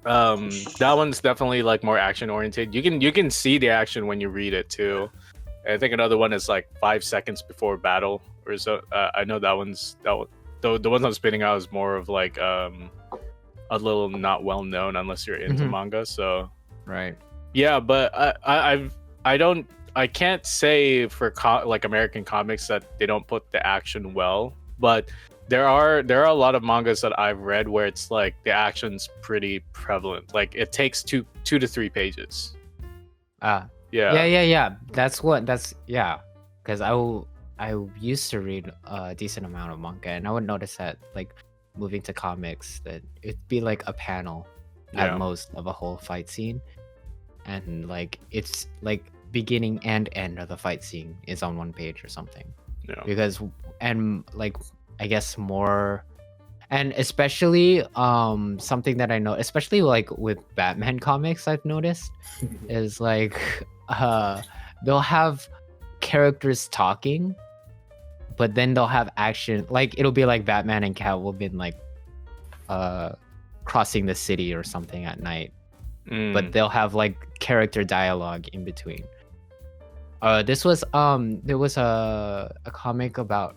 that one's definitely like more action oriented. You can see the action when you read it too. And I think another one is like 5 seconds before battle, or so. I know the ones I'm spinning out is more of like a little not well known unless you're into Mhm. manga. So Right. yeah, but I can't say for like American comics that they don't put the action well, but there are a lot of mangas that I've read where it's like the action's pretty prevalent. Like it takes two to 3 pages. Yeah. That's because I used to read a decent amount of manga, and I would notice that like moving to comics that it'd be like a panel Yeah. at most of a whole fight scene, and like it's like beginning and end of the fight scene is on one page or something. Yeah. Because and like I guess more, and especially something that I know, especially like with Batman comics, I've noticed is like they'll have characters talking, but then they'll have action. Like it'll be like Batman and Catwoman like crossing the city or something at night, but they'll have like character dialogue in between. There was a comic about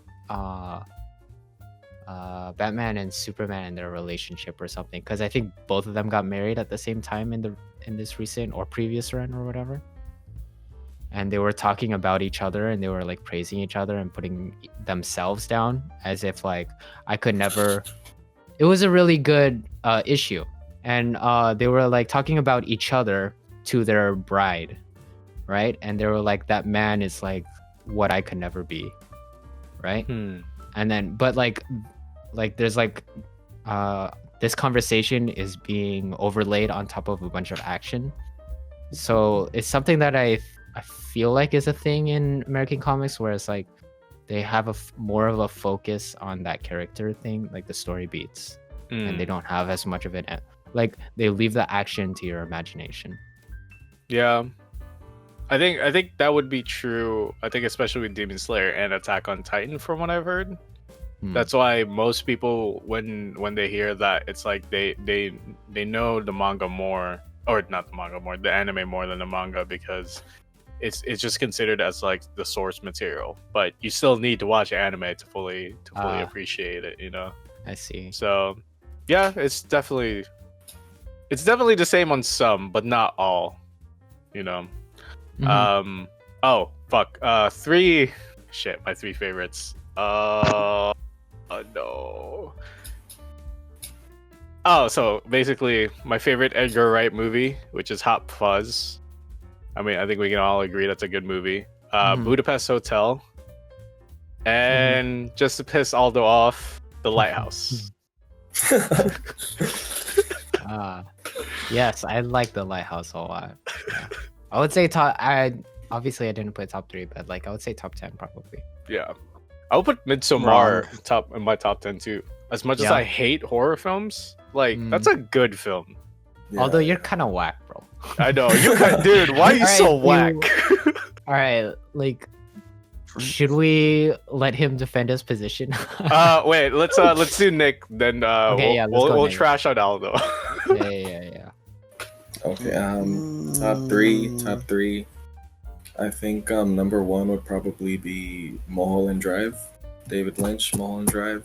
Batman and Superman and their relationship or something, because I think both of them got married at the same time in this recent or previous run or whatever, and they were talking about each other and they were like praising each other and putting themselves down as if like I could never. It was a really good issue, and they were like talking about each other to their bride, right? And they were like, that man is like what I could never be, right? And then but like there's like this conversation is being overlaid on top of a bunch of action, so it's something that I feel like is a thing in American comics, where it's like they have more of a focus on that character thing, like the story beats, and they don't have as much of it, like they leave the action to your imagination. Yeah. I think that would be true. I think especially with Demon Slayer and Attack on Titan, from what I've heard. That's why most people, when they hear that, it's like they know the manga more, or not the manga more, the anime more than the manga, because it's just considered as like the source material. But you still need to watch anime to fully appreciate it, you know. I see. So yeah, it's definitely it's definitely the same on some, but not all. You know. Oh fuck. Three. Shit, my three favorites. No. Oh, so basically, my favorite Edgar Wright movie, which is Hot Fuzz. I mean, I think we can all agree that's a good movie. Budapest Hotel, and just to piss Aldo off, The Lighthouse. Yes, I like The Lighthouse a lot. Yeah. I would say top. I didn't put top 3, but like I would say top 10 probably. Yeah, I would put Midsommar in my top 10 too. As much as I hate horror films, like that's a good film. Yeah. Although you're kind of whack, bro. I know dude. Why are you so whack? All right, like, should we let him defend his position? Wait, let's do Nick. Then okay, we'll trash out Aldo. yeah. Okay, top three. I think number 1 would probably be Mulholland Drive, David Lynch, Mulholland Drive.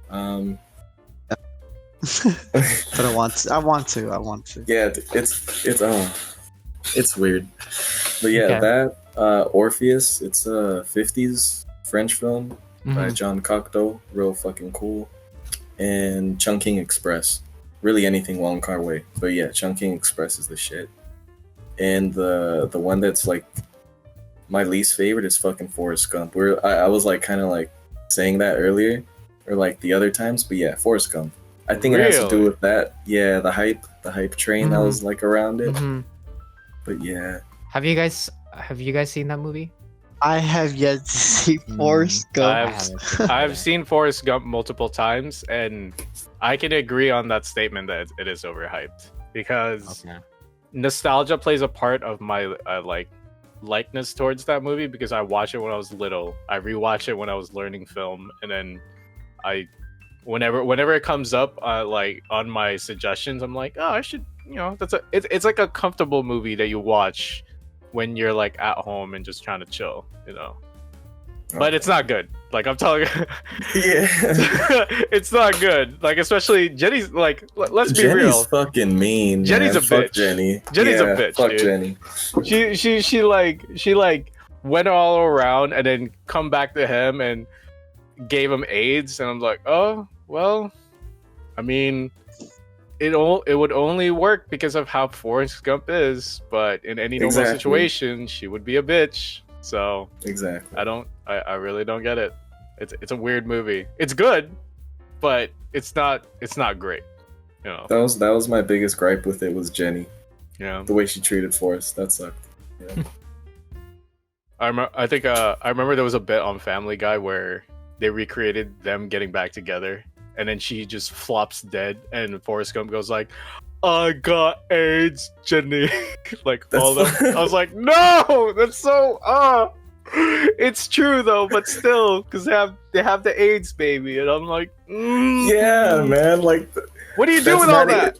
But I want to. Yeah, it's weird, but yeah, that Orpheus. It's a 50s French film by Jean Cocteau, real fucking cool. And Chungking Express, really anything Wong Kar-wai, but yeah, Chungking Express is the shit. And the one that's like my least favorite is fucking Forrest Gump. I was like kind of like saying that earlier or like the other times, but yeah, Forrest Gump. I think it has to do with that. Yeah, the hype train that was like around it. But yeah. Have you guys seen that movie? I have yet to see Forrest Gump. I've seen Forrest Gump multiple times, and I can agree on that statement that it is overhyped because nostalgia plays a part of my likeness towards that movie because I watched it when I was little. I rewatched it when I was learning film, and then whenever it comes up like on my suggestions, I'm like, oh, I should, it's like a comfortable movie that you watch when you're like at home and just trying to chill, but it's not good. Like I'm telling you, it's not good. Like especially Jenny's like, let's be real. Jenny's fucking mean. Jenny's a fuck bitch. Jenny. Jenny's a bitch. Fuck dude. Jenny. She went all around and then come back to him and gave him AIDS, and I'm like, oh well, I mean, it would only work because of how Forrest Gump is, but in any normal situation, she would be a bitch. So exactly, I really don't get it. It's a weird movie. It's good, but it's not great. That was my biggest gripe with it was Jenny. Yeah, the way she treated Forrest, that sucked. Yeah. I remember there was a bit on Family Guy where they recreated them getting back together, and then she just flops dead, and Forrest Gump goes like, "I got AIDS, Jenny." Like all that. I was like, "No, that's so it's true though, but still, because they have the AIDS baby," and I'm like, "Yeah, man, like, what do you do with all that?"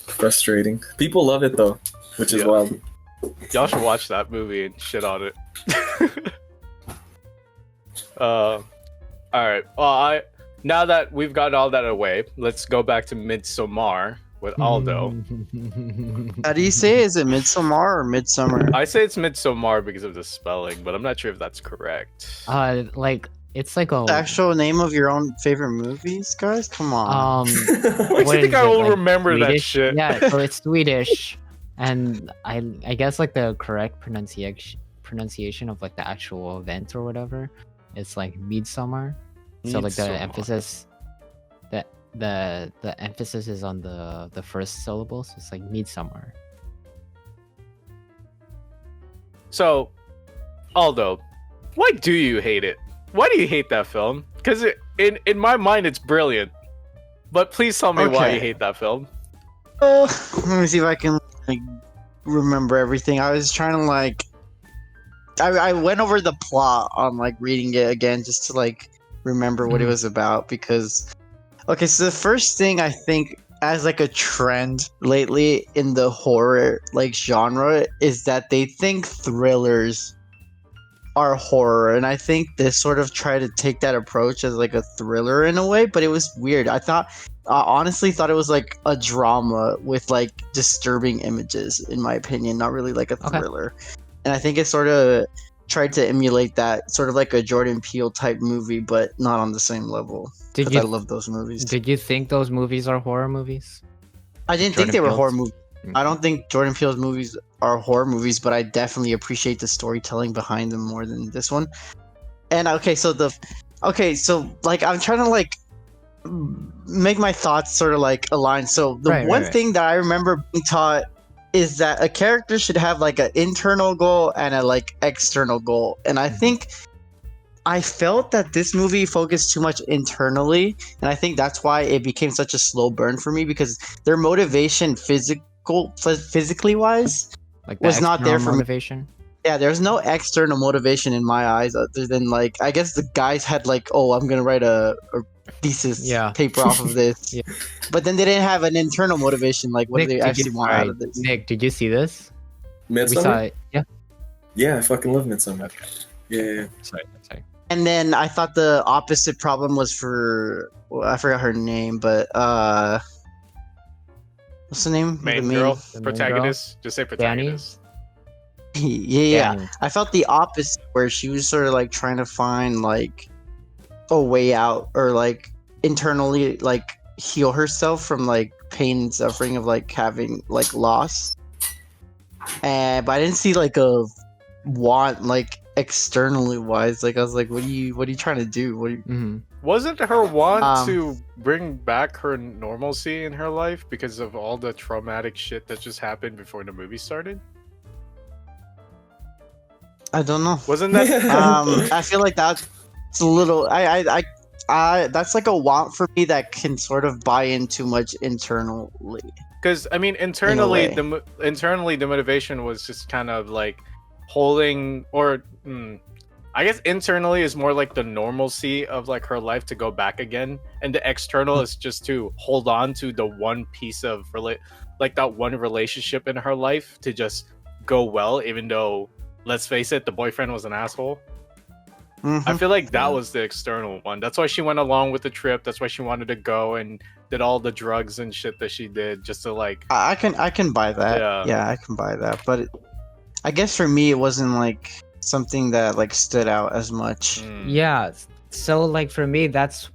Frustrating. People love it though, which is wild. Y'all should watch that movie and shit on it. All right. Well, now that we've got all that away, let's go back to Midsommar with Aldo. How do you say it? Is it Midsommar or Midsummer? I say it's Midsommar because of the spelling, but I'm not sure if that's correct. Like it's like a actual name of your own favorite movies, guys. Come on. What do you think I will remember Swedish? That shit? Yeah, so it's Swedish, and I guess like the correct pronunciation of like the actual event or whatever. It's like Midsummer. So like the emphasis the emphasis is on the first syllable, so it's like Midsummer. So, Aldo, why do you hate it? Why do you hate that film? Because in my mind it's brilliant. But please tell me why you hate that film. Let me see if I can remember everything. I was trying to I went over the plot on reading it again just to remember what it was about, because so the first thing I think as a trend lately in the horror genre is that they think thrillers are horror, and I think they sort of try to take that approach as like a thriller in a way, but it was weird. I honestly thought it was like a drama with like disturbing images, in my opinion, not really like a Okay. thriller. And I think it sort of tried to emulate that, sort of like a Jordan Peele type movie, but not on the same level. Did Because you I love those movies. did you think those movies are horror movies? I didn't Jordan think they were Peele's? horror movies. I don't think Jordan Peele's movies are horror movies, but I definitely appreciate the storytelling behind them more than this one. And so like I'm trying to like make my thoughts sort of like align. So the Right, one right. thing that I remember being taught is that a character should have like an internal goal and a like external goal. And I think I felt that this movie focused too much internally, and I think that's why it became such a slow burn for me, because their motivation physically wise Like was not there for me. motivation. Yeah, there's no external motivation in my eyes other than like I guess the guys had like, oh, I'm gonna write a thesis Yeah. paper off of this. Yeah. But then they didn't have an internal motivation, like what Nick, do they did actually you, want out of this. Nick, did you see this? We saw Midsummer? it. Yeah. Yeah, I fucking love Midsummer. Yeah. Sorry. And then I thought the opposite problem was for I forgot her name, but what's the name? Main The girl, the main protagonist. Just say protagonist. Yeah. Danny. I felt the opposite, where she was sort of like trying to find like a way out, or like internally like heal herself from like pain and suffering of like having like loss. But I didn't see like a want like externally wise. Like I was like, what are you trying to do? What are you... Mhm. Wasn't her want Um, to bring back her normalcy in her life because of all the traumatic shit that just happened before the movie started? I don't know. Wasn't that? I feel like that's a little. I that's like a want for me that can sort of buy in too much internally. Because I mean, internally, way. the motivation was just kind of like holding, or I guess internally is more like the normalcy of like her life to go back again, and the external is just to hold on to the one piece of like that one relationship in her life to just go well, even though, let's face it, the boyfriend was an asshole. I feel like that was the external one. That's why she went along with the trip. That's why she wanted to go and did all the drugs and shit that she did just to like. I can buy that. Yeah. Yeah, I can buy that. But I guess for me, it wasn't like something that like stood out as much. Yeah. So like for me, that's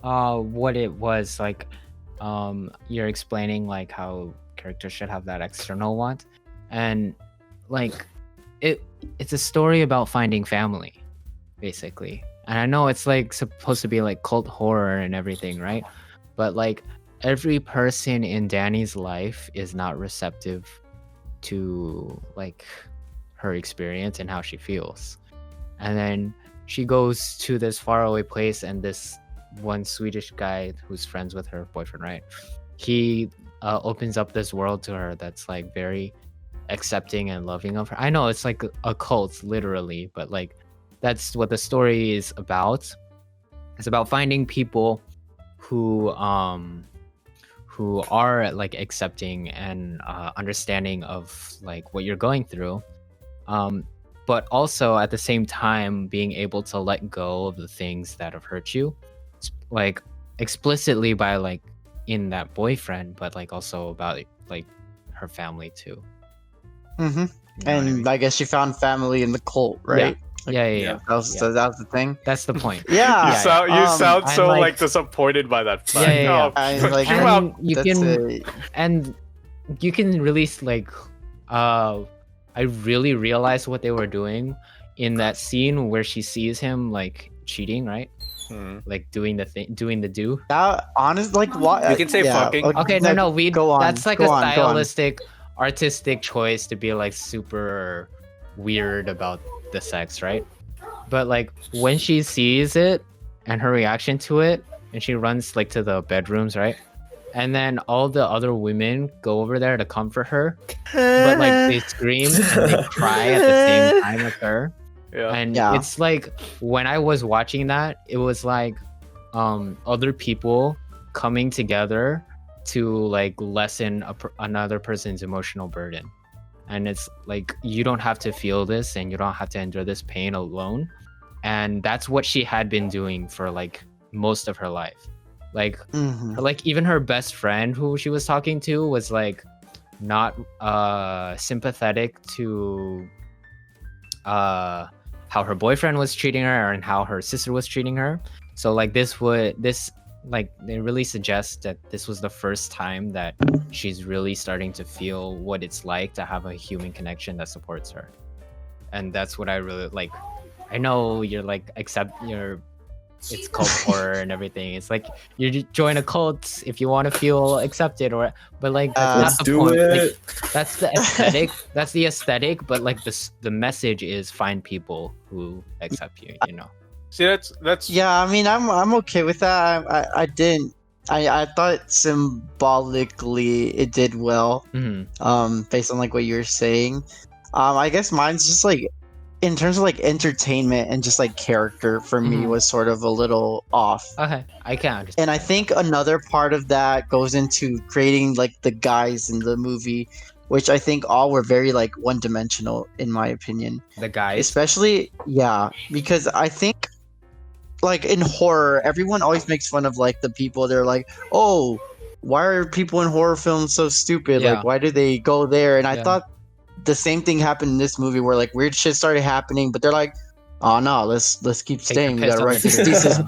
what it was like. You're explaining like how characters should have that external want, and like it's a story about finding family, basically. And I know it's like supposed to be like cult horror and everything, right? But like every person in Danny's life is not receptive to like her experience and how she feels. And then she goes to this faraway place, and this one Swedish guy who's friends with her boyfriend, right? He opens up this world to her that's like very accepting and loving of her. I know it's like a cult, literally, but like that's what the story is about. It's about finding people who are like accepting and understanding of like what you're going through, but also at the same time being able to let go of the things that have hurt you, like explicitly by like in that boyfriend, but like also about like her family too. Mm-hmm. You know what I And mean? I guess she found family in the cult, right? Yeah. That was the thing. That's the point. Yeah. You sound I'm so like- like disappointed by that fact. Yeah. Oh, I like- you And out. you That's can it. and you can release like I really realized what they were doing in that scene where she sees him like cheating, right? Like doing the thing, doing the do. That honest, like what? You can say fucking. Okay, like, no, we go on. that's like go a on, go on. stylistic, artistic choice to be like super weird about the sex, right? But like when she sees it and her reaction to it, and she runs like to the bedrooms, right? And then all the other women go over there to comfort her, but like they scream and they cry at the same time with her. Yeah. And Yeah. it's like when I was watching that, it was like other people coming together to like lessen another person's emotional burden. and it's like you don't have to feel this and you don't have to endure this pain alone. And that's what she had been doing for like most of her life. Like like even her best friend who she was talking to was like not sympathetic to how her boyfriend was treating her and how her sister was treating her. So like this like they really suggest that this was the first time that she's really starting to feel what it's like to have a human connection that supports her. And that's what I really like. I know you're like it's called horror and everything. It's like you join a cult if you want to feel accepted, but like that's not the point. Like, that's the aesthetic. That's the aesthetic. But like the message is find people who accept you. You know. See, that's Yeah, I mean, I'm okay with that. I thought symbolically it did well. Based on like what you were saying. I guess mine's just like, in terms of like entertainment and just like character for me was sort of a little off. Okay, I can understand. And I think another part of that goes into creating like the guys in the movie, which I think all were very like one-dimensional in my opinion. The guys, especially, yeah, because I think like in horror, everyone always makes fun of like the people. They're like, oh, why are people in horror films so stupid? Yeah. Like, why do they go there? And I thought the same thing happened in this movie where like weird shit started happening, but they're like, oh no, let's keep staying. We gotta write this thesis.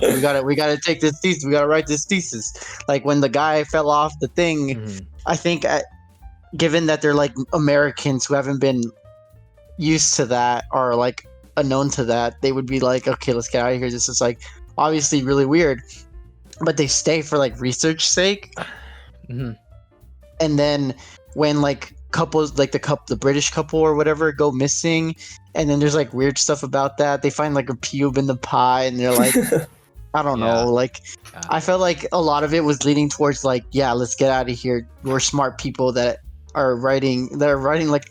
we gotta take this thesis. We gotta write this thesis. Like when the guy fell off the thing, I think given that they're like Americans who haven't been used to that or like unknown to that, they would be like, okay, let's get out of here. This is like obviously really weird, but they stay for like research sake. And then when like couples like the British couple or whatever go missing, and then there's like weird stuff about that, they find like a pube in the pie and they're like I don't know, like I felt like a lot of it was leading towards like, yeah, let's get out of here. We're smart people that are writing like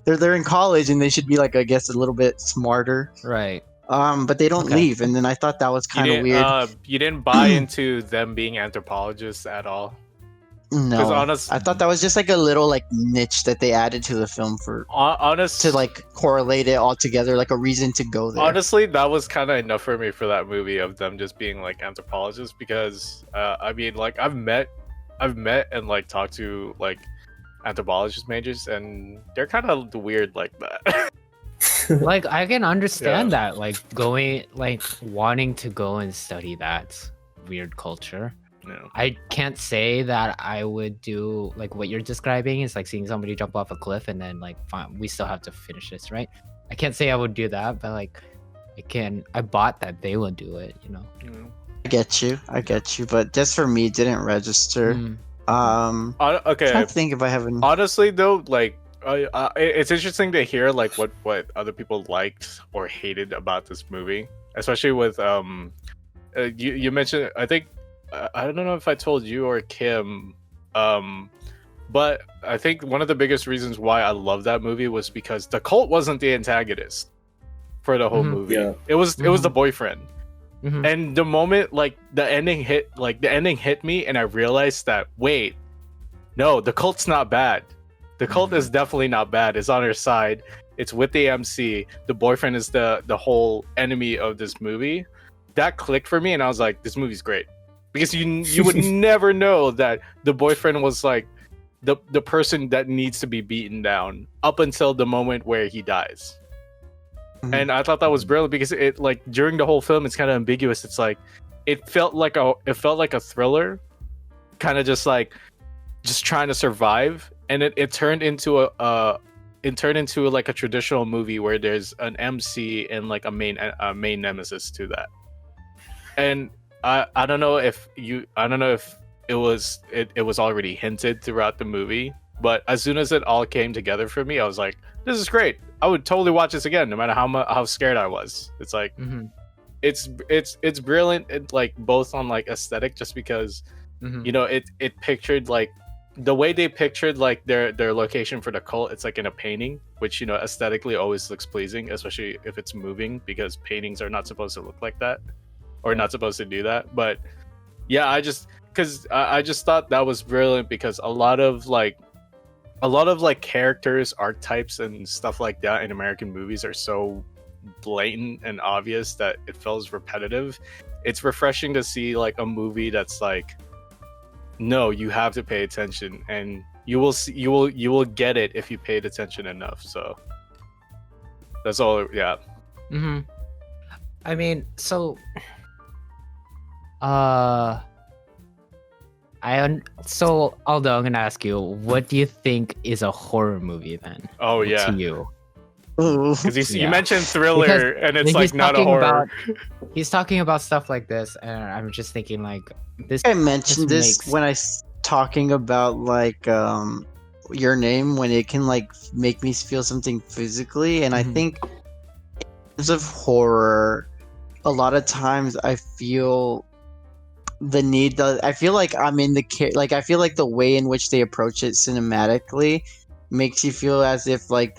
they're in college and they should be like, I guess, a little bit smarter, right? But they don't leave, and then I thought that was kind of weird. You didn't buy into them being anthropologists at all? No, I thought that was just like a little like niche that they added to the film for to like correlate it all together, like a reason to go there. Honestly, that was kind of enough for me for that movie of them just being like anthropologists, because I mean, like I've met and like talked to like anthropologist majors, and they're kind of weird like that. Like I can understand that, like going, like wanting to go and study that weird culture. No. I can't say that I would do like what you're describing is like seeing somebody jump off a cliff and then like, fine, we still have to finish this, right? I can't say I would do that, but like I bought that they would do it, you know. I get you, but just for me, it didn't register. Okay. I think if I haven't. Honestly, though, like it's interesting to hear like what other people liked or hated about this movie, especially with you mentioned, I think. I don't know if I told you or Kim, but I think one of the biggest reasons why I love that movie was because the cult wasn't the antagonist for the whole movie. Yeah. It was the boyfriend. And the moment like the ending hit me, and I realized that wait, no, the cult's not bad. The cult is definitely not bad. It's on her side. It's with the MC. The boyfriend is the whole enemy of this movie. That clicked for me, and I was like, this movie's great. Because you would never know that the boyfriend was like the person that needs to be beaten down up until the moment where he dies. And I thought that was brilliant, because it like during the whole film it's kind of ambiguous. It's like it felt like a thriller, kind of just trying to survive, and it turned into like a traditional movie where there's an MC and like a main nemesis to that. And I don't know if it was already hinted throughout the movie, but as soon as it all came together for me, I was like, this is great. I would totally watch this again, no matter how scared I was. It's like it's brilliant. It, like both on like aesthetic, just because you know it pictured like the way they pictured like their location for the cult. It's like in a painting, which you know aesthetically always looks pleasing, especially if it's moving, because paintings are not supposed to look like that. Or not supposed to do that. But yeah, I just thought that was brilliant, because a lot of like a lot of like characters, archetypes, and stuff like that in American movies are so blatant and obvious that it feels repetitive. It's refreshing to see like a movie that's like, no, you have to pay attention, and you will see, you will get it if you paid attention enough. So that's all. Yeah. Mm-hmm. I mean, so so Aldo, I'm gonna ask you, what do you think is a horror movie then? Oh yeah. To you, Ooh. Because you Yeah. mentioned thriller, Because and it's he's like not a talking horror. he's talking about stuff like this, and I'm just thinking like this. I mentioned this makes- when talking about like Your Name, when it can like make me feel something physically, and I Mhm. think in terms of horror, a lot of times I feel the need that I feel like I'm in the like I feel like the way in which they approach it cinematically makes you feel as if like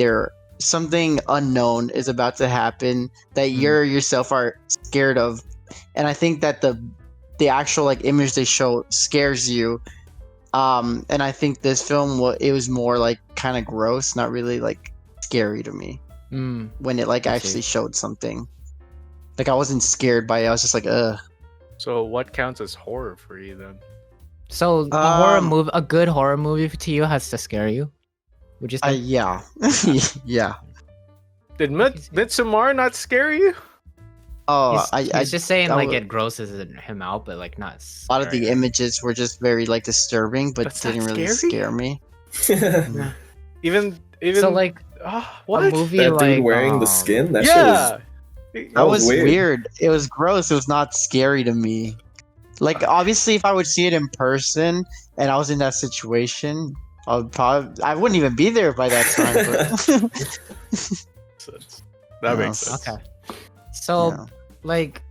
something unknown is about to happen that you yourself are scared of, and I think that the actual like image they show scares you. And I think this film it was more like kind of gross, not really like scary to me when it like I actually see. showed something. Like I wasn't scared by it. I was just like, ugh. So what counts as horror for you then? So a horror Um, movie, a good horror movie to you has to scare you. Would you say? Yeah, yeah. Did Midsommar not scare you? Oh, He's just saying that like wa- it grosses him out, but like not. a lot of the scary. images were just very like disturbing, but That's not didn't really scary? scare me. Even So like what? a movie That like dude wearing the skin. That Yeah. shit That was weird. weird. It was gross. It was not scary to me. Like obviously, if I would see it in person and I was in that situation, I wouldn't even be there by that time. That Yeah. makes sense. Okay. So Yeah. like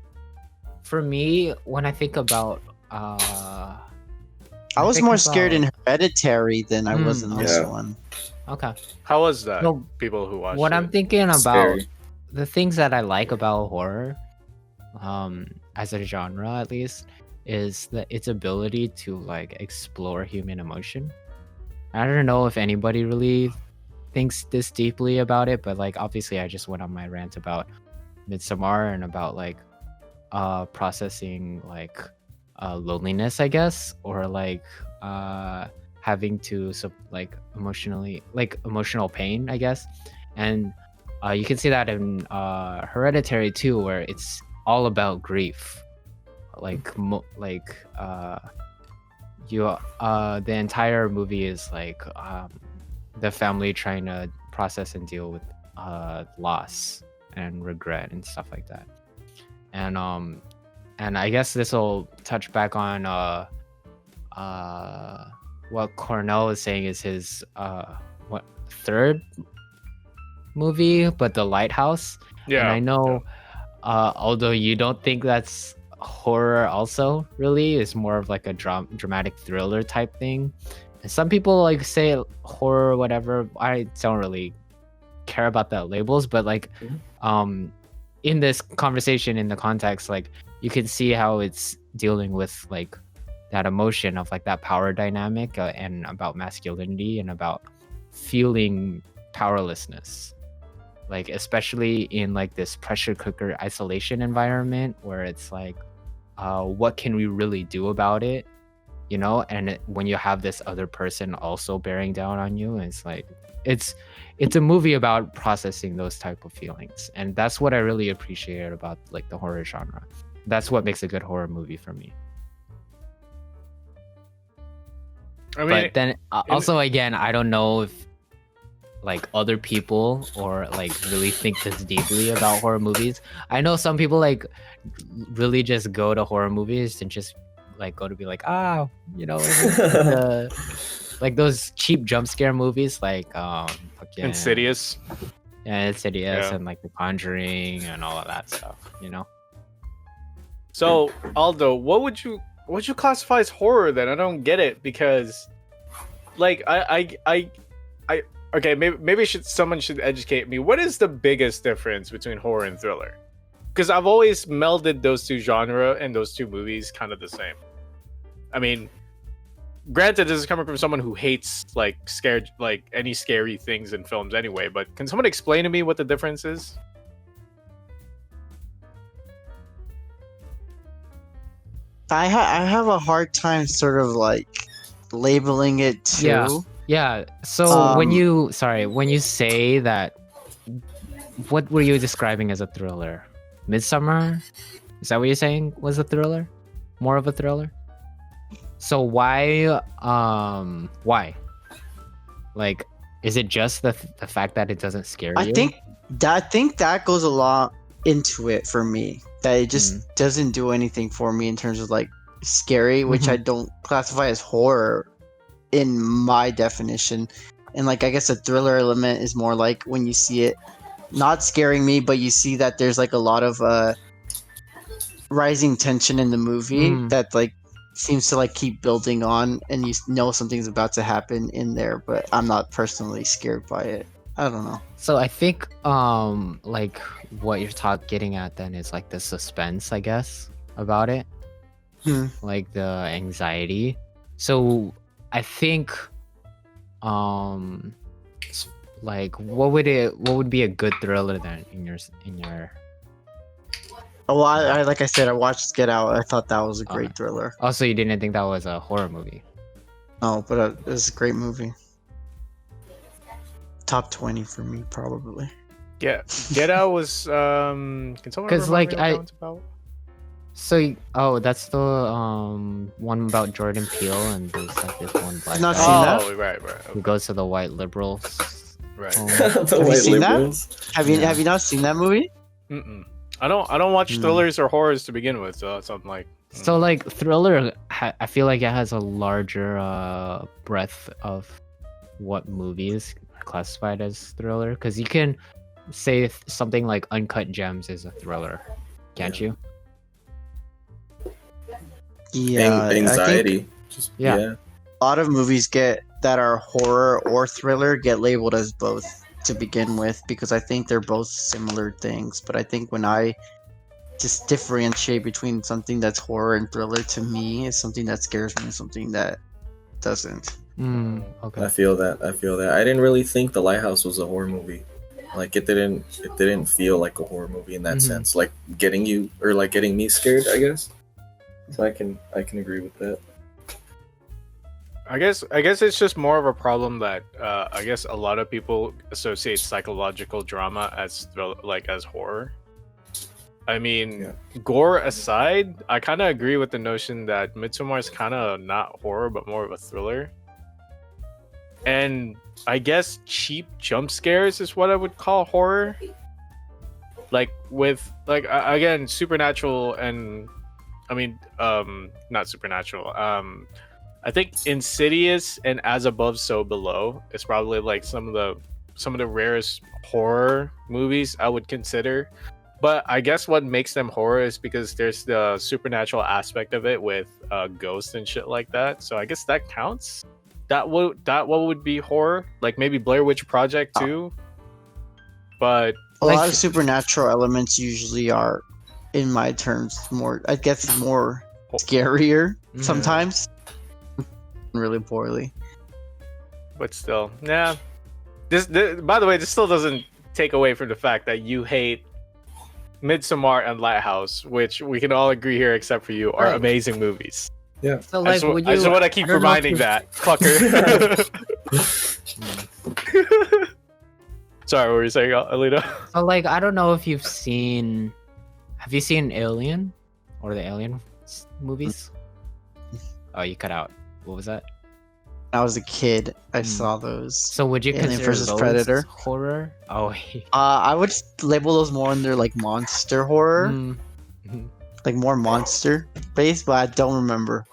for me, when I think about I was think more scared about- in Hereditary than I was in this Yeah. one. okay. How was that? So People who watched what it. I'm thinking about Scary. the things that I like about horror, as a genre at least, is that its ability to like explore human emotion. I don't know if anybody really thinks this deeply about it, but like obviously I just went on my rant about Midsommar and about like processing like loneliness, I guess, or like having to like emotional pain, I guess. And you can see that in Hereditary too, where it's all about grief, like the entire movie is like the family trying to process and deal with loss and regret and stuff like that. And I guess this will touch back on what Cornell is saying is his third movie, but The Lighthouse. Yeah. And I know although you don't think that's horror also, really, it's more of like a dramatic thriller type thing. And some people like say horror or whatever. I don't really care about that labels, but like in this conversation, in the context, like you can see how it's dealing with like that emotion of like that power dynamic and about masculinity and about feeling powerlessness, like especially in like this pressure cooker isolation environment where it's like what can we really do about it, you know? And when you have this other person also bearing down on you, it's like it's a movie about processing those type of feelings, and that's what I really appreciate about like the horror genre. That's what makes a good horror movie for me. I mean, But then also again, I don't know if like other people or like really think this deeply about horror movies. I know some people like really just go to horror movies and just like go to be like, you know, like those cheap jump scare movies like fucking Insidious. yeah, Insidious Yeah. and like The Conjuring and all of that stuff, you know. So Aldo, what would you classify as horror then? I don't get it, because like I okay, maybe someone should educate me. What is the biggest difference between horror and thriller? Because I've always melded those two genres and those two movies kind of the same. I mean, granted, this is coming from someone who hates like scared, like any scary things in films anyway. But can someone explain to me what the difference is? I have a hard time sort of like labeling it too. Yeah. Yeah. So when you say that, what were you describing as a thriller? Midsummer? Is that what you're saying was a thriller? More of a thriller? So why? Like, is it just the fact that it doesn't scare you? I think that goes a lot into it for me. That it just doesn't do anything for me in terms of like scary, which I don't classify as horror in my definition. And like I guess a thriller element is more like when you see it not scaring me, but you see that there's like a lot of rising tension in the movie that like seems to like keep building on, and you know something's about to happen in there, but I'm not personally scared by it. I don't know. So I think like what you're getting at then is like the suspense, I guess, about it. Like the anxiety. So I think like what would be a good thriller then in your Oh, I like I said, I watched Get Out. I thought that was a great thriller. Also, you didn't think that was a horror movie? Oh, but it was a great movie. Top 20 for me, probably. Yeah, Get Out was. Can someone? Because like remind me what that one's about? So that's the one about Jordan Peele, and there's like this one black Not guy seen that. Oh, right. who goes to the white liberals. Right. The Have you white seen that? liberals. Have you not seen that movie? Mm-mm. I don't watch thrillers or horrors to begin with, so I'm like. So like thriller, I feel like it has a larger breadth of what movies classified as thriller, because you can say something like Uncut Gems is a thriller, can't you? Yeah, Anxiety. I think Yeah. a lot of movies that are horror or thriller get labeled as both to begin with, because I think they're both similar things. But I think when I just differentiate between something that's horror and thriller, to me is something that scares me and something that doesn't. Okay. I feel that. I didn't really think The Lighthouse was a horror movie. Like it didn't feel like a horror movie in that sense. Like getting me scared, I guess. So I can agree with that. I guess it's just more of a problem that I guess a lot of people associate psychological drama as as horror. I mean, gore aside, I kind of agree with the notion that Midsommar is kind of not horror but more of a thriller. And I guess cheap jump scares is what I would call horror. Like with again, supernatural and I mean not supernatural. I think Insidious and As Above So Below is probably like some of the rarest horror movies I would consider. But I guess what makes them horror is because there's the supernatural aspect of it with ghosts and shit like that. So I guess that counts. What would be horror? Like maybe Blair Witch Project too. But A lot of supernatural elements usually are, in my terms, more scarier sometimes. Really poorly. But still, yeah. This by the way, this still doesn't take away from the fact that you hate Midsommar and Lighthouse, which we can all agree here, except for you, are amazing movies. Yeah. So like, I just want to keep reminding that, fucker. Sorry, what were you saying, Alita? So like, I don't know if you've seen. Have you seen Alien, or the Alien movies? Oh, you cut out. What was that? When I was a kid, I saw those. So would you Alien consider versus those Predator? horror? Oh. I would label those more under like monster horror, like more monster based, but I don't remember.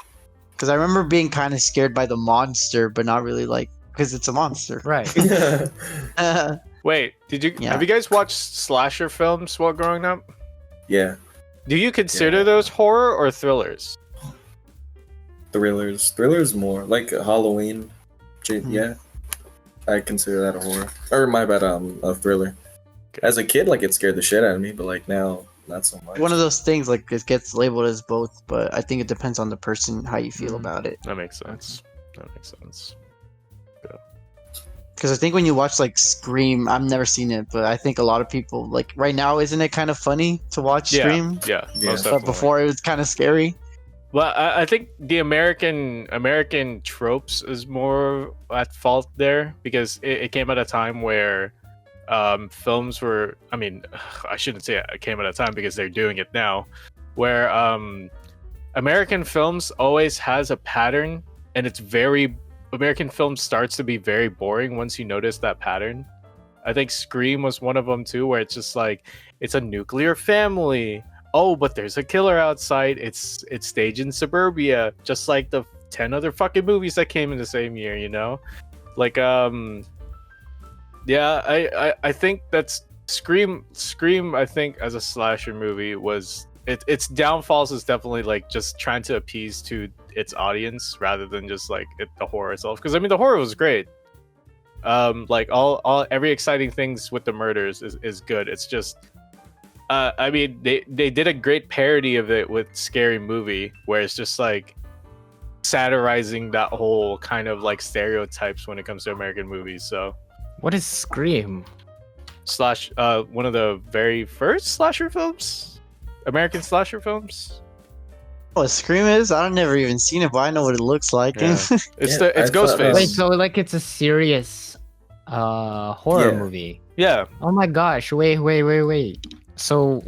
Because I remember being kind of scared by the monster, but not really like because it's a monster. Right. Wait, have you guys watched slasher films while growing up? Yeah. Do you consider those horror or thrillers? Thrillers more like Halloween. Yeah, I consider that a horror. Or my bad, a thriller. As a kid, like it scared the shit out of me, but like now, not so much. One of those things, like it gets labeled as both, but I think it depends on the person how you feel about it. That makes sense. That makes sense. Because I think when you watch like Scream, I've never seen it, but I think a lot of people like right now, isn't it kind of funny to watch Scream? Yeah, Yeah. most But definitely. before it was kind of scary. Well, I think the American tropes is more at fault there because it came at a time where films were. I mean, I shouldn't say it came at a time because they're doing it now, where American films always has a pattern, and it's very American film starts to be very boring once you notice that pattern. I think Scream was one of them too, where it's just like it's a nuclear family. Oh, but there's a killer outside. It's staged in suburbia, just like the 10 other fucking movies that came in the same year, you know? Like yeah, I think that's Scream I think as a slasher movie was its downfalls is definitely like just trying to appease to its audience rather than just like the horror itself, because I mean the horror was great. Like all every exciting things with the murders is good. It's just I mean they did a great parody of it with Scary Movie, where it's just like satirizing that whole kind of like stereotypes when it comes to American movies. So What is Scream? one of the very first slasher films, American slasher films. What Scream is? I've never even seen it, but I know what it looks like. Yeah. It's Yeah, I thought, Ghostface. Wait, so like it's a serious horror Yeah. movie. Yeah. Oh my gosh, wait. So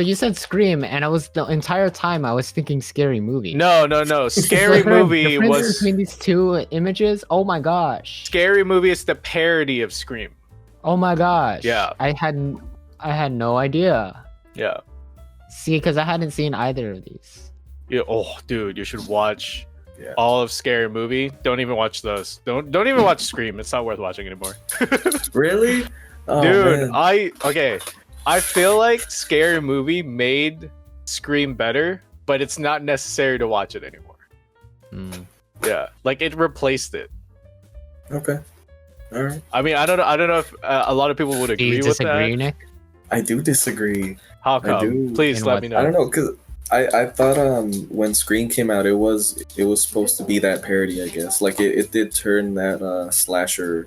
you said Scream, and I was the entire time I was thinking Scary Movie. No. Scary Was there a Movie difference was between these two images. Oh my gosh. Scary Movie is the parody of Scream. Oh my gosh. Yeah. I had no idea. Yeah. See, because I hadn't seen either of these. Yeah. Oh, dude, you should watch Yeah. all of Scary Movie. Don't even watch those. Don't even watch Scream. It's not worth watching anymore. Really? Oh, Dude, man. I feel like Scary Movie made Scream better, but it's not necessary to watch it anymore. Hmm. Yeah, like it replaced it. Okay. All right. I mean, I don't know if a lot of people would Do agree you with disagree, that. Nick? I do disagree. How I come? do. Please In let what- me know. I don't know, cause I thought when Scream came out, it was supposed to be that parody, I guess. Like it did turn that slasher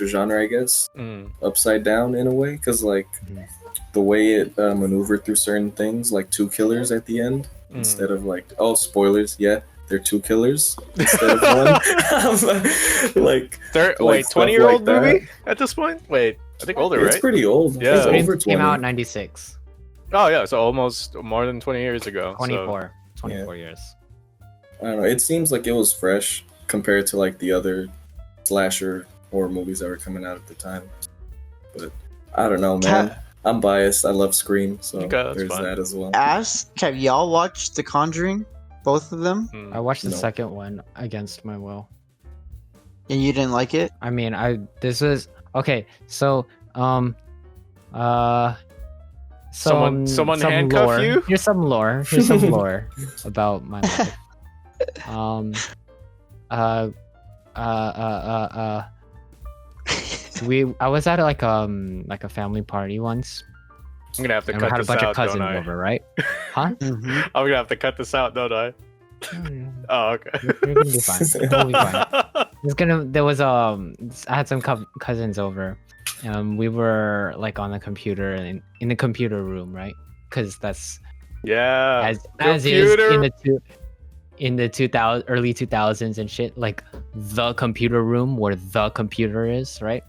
genre, I guess, Mm. upside down in a way, because like Mhm. the way it maneuvered through certain things, like two killers at the end Mm. instead of like, oh, spoilers, yeah, they're two killers instead of one. Like Wait, like stuff 20-year-old like that. movie at this point? Wait, I think older, it's right? pretty old. Yeah. It's Scream over came 20. out in 96. Oh yeah, so almost more than 20 years ago. so- 24 years. I don't know. It seems like it was fresh compared to like the other slasher horror movies that were coming out at the time. But I don't know, man. I'm biased. I love Scream, so Okay, that's there's fine. that as well. Ask, have y'all watched The Conjuring? Both of them? Mm. I watched the No. second one against my will. And you didn't like it? I mean, this was okay. So, Someone some handcuff lore. you? Here's some lore. Here's some lore about my life. I was at like a family party once, I'm gonna have to and we cut had a this bunch out, of cousins don't I? over, right? Huh? Mm-hmm. I'm gonna have to cut this out, don't I? Oh, okay. You're gonna be fine. You'll be fine. There was I had some cousins over. We were like on the computer in the computer room, right? Because that's Yeah. as Computer. is in the 2000 early 2000s and shit, like the computer room where the computer is, right?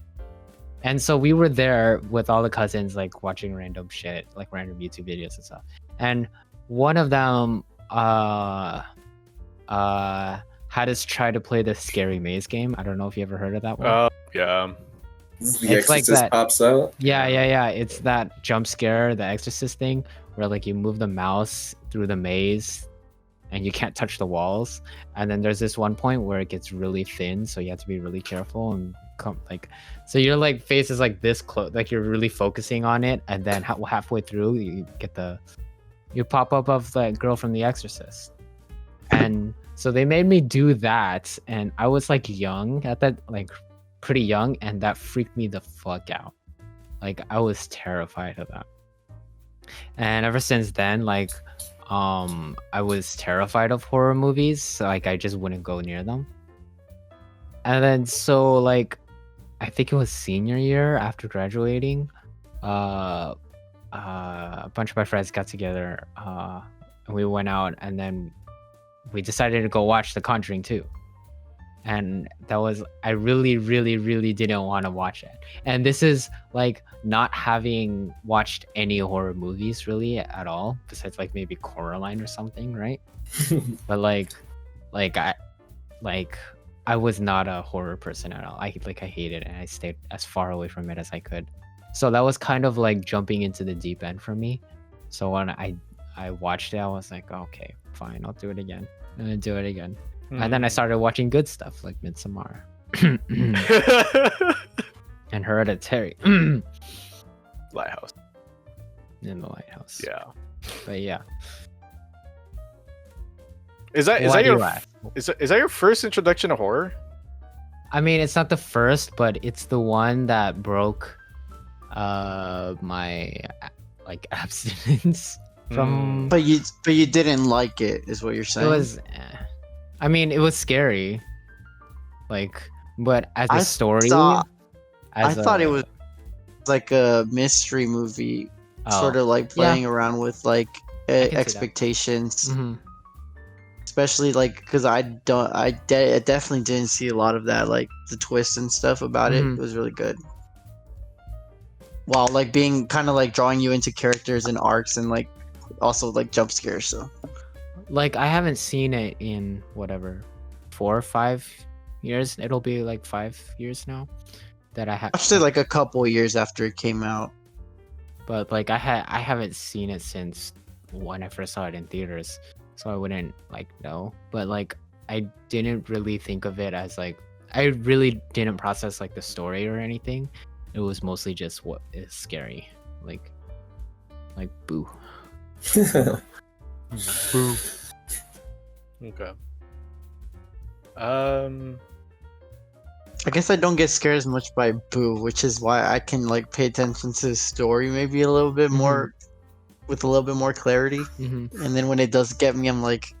And so we were there with all the cousins, like watching random shit, like random YouTube videos and stuff. And one of them had us try to play the Scary Maze game. I don't know if you ever heard of that one. Oh, yeah. The It's like Exorcist that. pops out. Yeah. It's that jump scare, the Exorcist thing, where like you move the mouse through the maze and you can't touch the walls. And then there's this one point where it gets really thin, so you have to be really careful and so your like face is like this close, like you're really focusing on it, and then halfway through you pop up of the girl from The Exorcist. And so they made me do that, and I was like young at that, like pretty young, and that freaked me the fuck out. Like I was terrified of that. And ever since then, like I was terrified of horror movies, so like I just wouldn't go near them. And then so like I think it was senior year after graduating, a bunch of my friends got together, and we went out, and then we decided to go watch The Conjuring 2. And that was, I really, really, really didn't want to watch it. And this is like not having watched any horror movies really at all, besides like maybe Coraline or something, right? But like I was not a horror person at all. I hated it, and I stayed as far away from it as I could. So that was kind of like jumping into the deep end for me. So when I watched it, I was like, okay, fine, I'll do it again. I'm gonna do it again. And then I started watching good stuff like Midsommar and Hereditary. Lighthouse. In the Lighthouse. Yeah. But yeah. Is that your first introduction to horror? I mean, it's not the first, but it's the one that broke my like abstinence from. But you didn't like it, is what you're saying. It was. I mean, it was scary. Like, but as a story, I thought it was like a mystery movie, sort of like playing around with like expectations. Mm-hmm. Especially like because I definitely didn't see a lot of that, like the twists and stuff about it. It was really good. While like being kind of like drawing you into characters and arcs and like also like jump scares. So like I haven't seen it in whatever 4 or 5 years. It'll be like 5 years now that I have watched it like a couple years after it came out. But like I haven't seen it since when I first saw it in theaters. So I wouldn't like know, but like I didn't really think of it as like I really didn't process like the story or anything. It was mostly just what is scary, like boo. Boo. Okay. I guess I don't get scared as much by boo, which is why I can like pay attention to the story maybe a little bit more. With a little bit more clarity, and then when it does get me, I'm like,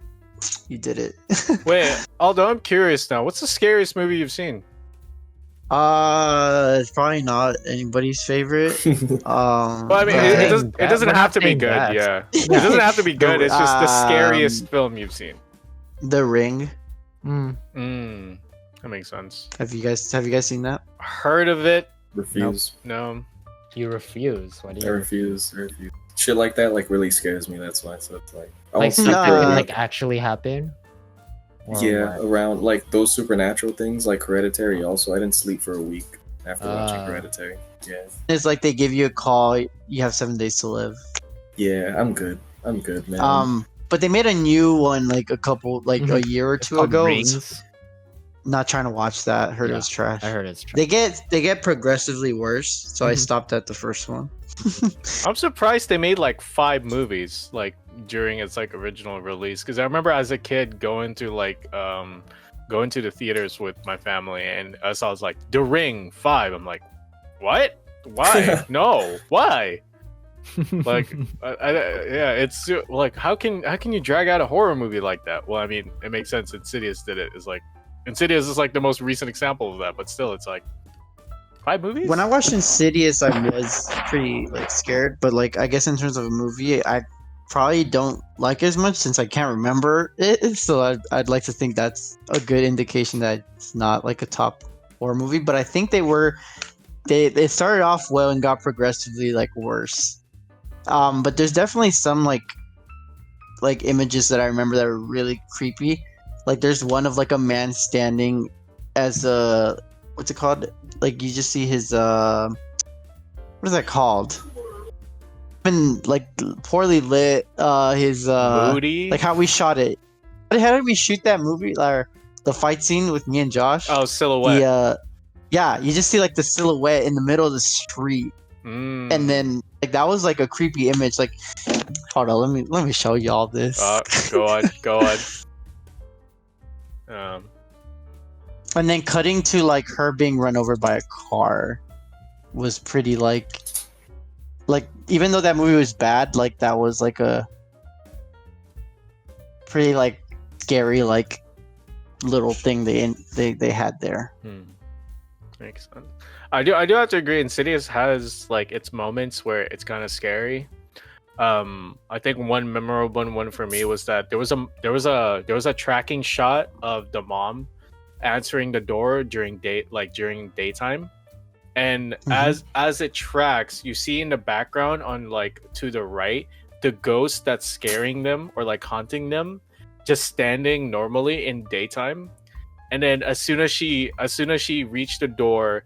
"You did it." Wait, Aldo, I'm curious now. What's the scariest movie you've seen? It's probably not anybody's favorite. Well, I mean, it doesn't have to be good. That. Yeah, it doesn't have to be good. It's just the scariest film you've seen. The Ring. That makes sense. Have you guys seen that? Heard of it? Refuse. No. You refuse. What do you? I refuse. Shit like that like really scares me. That's why. So it's like Like sleep something for a week. like actually happen. Or Yeah, what? around like those supernatural things like Hereditary. Also, I didn't sleep for a week after watching Hereditary. Yeah. It's like they give you a call. You have 7 days to live. Yeah, I'm good, man. But they made a new one like a year or It's two called ago. Rings. Not trying to watch that. Heard it was trash. I heard it's trash. They get progressively worse. So I stopped at the first one. I'm surprised they made like 5 movies like during its like original release, because I remember as a kid going to the theaters with my family, and I saw like The Ring 5. I'm like, what? Why? No, why? Like, it's like how can you drag out a horror movie like that? Well, I mean, it makes sense. Insidious did it. Is like Insidious is like the most recent example of that, but still, it's like 5 movies. When I watched Insidious, I was pretty like scared, but like I guess in terms of a movie, I probably don't like it as much since I can't remember it. So I'd like to think that's a good indication that it's not like a top horror movie. But I think they started off well and got progressively like worse. But there's definitely some like images that I remember that were really creepy. Like there's one of like a man standing as a what's it called? Like you just see his what is that called? Been like poorly lit. His Moody. like how we shot it. How did we shoot that movie? Or the fight scene with me and Josh? Oh, silhouette. Yeah, you just see like the silhouette in the middle of the street, and then like that was like a creepy image. Like, hold on, let me show you all this. Go on. And then cutting to like her being run over by a car was pretty like even though that movie was bad, like that was like a pretty like scary like little thing they had there. Makes sense. I do have to agree. Insidious has like its moments where it's kind of scary. I think one memorable one for me was that there was a tracking shot of the mom answering the door during daytime, and as it tracks, you see in the background on like to the right the ghost that's scaring them or like haunting them just standing normally in daytime, and then as soon as she reached the door,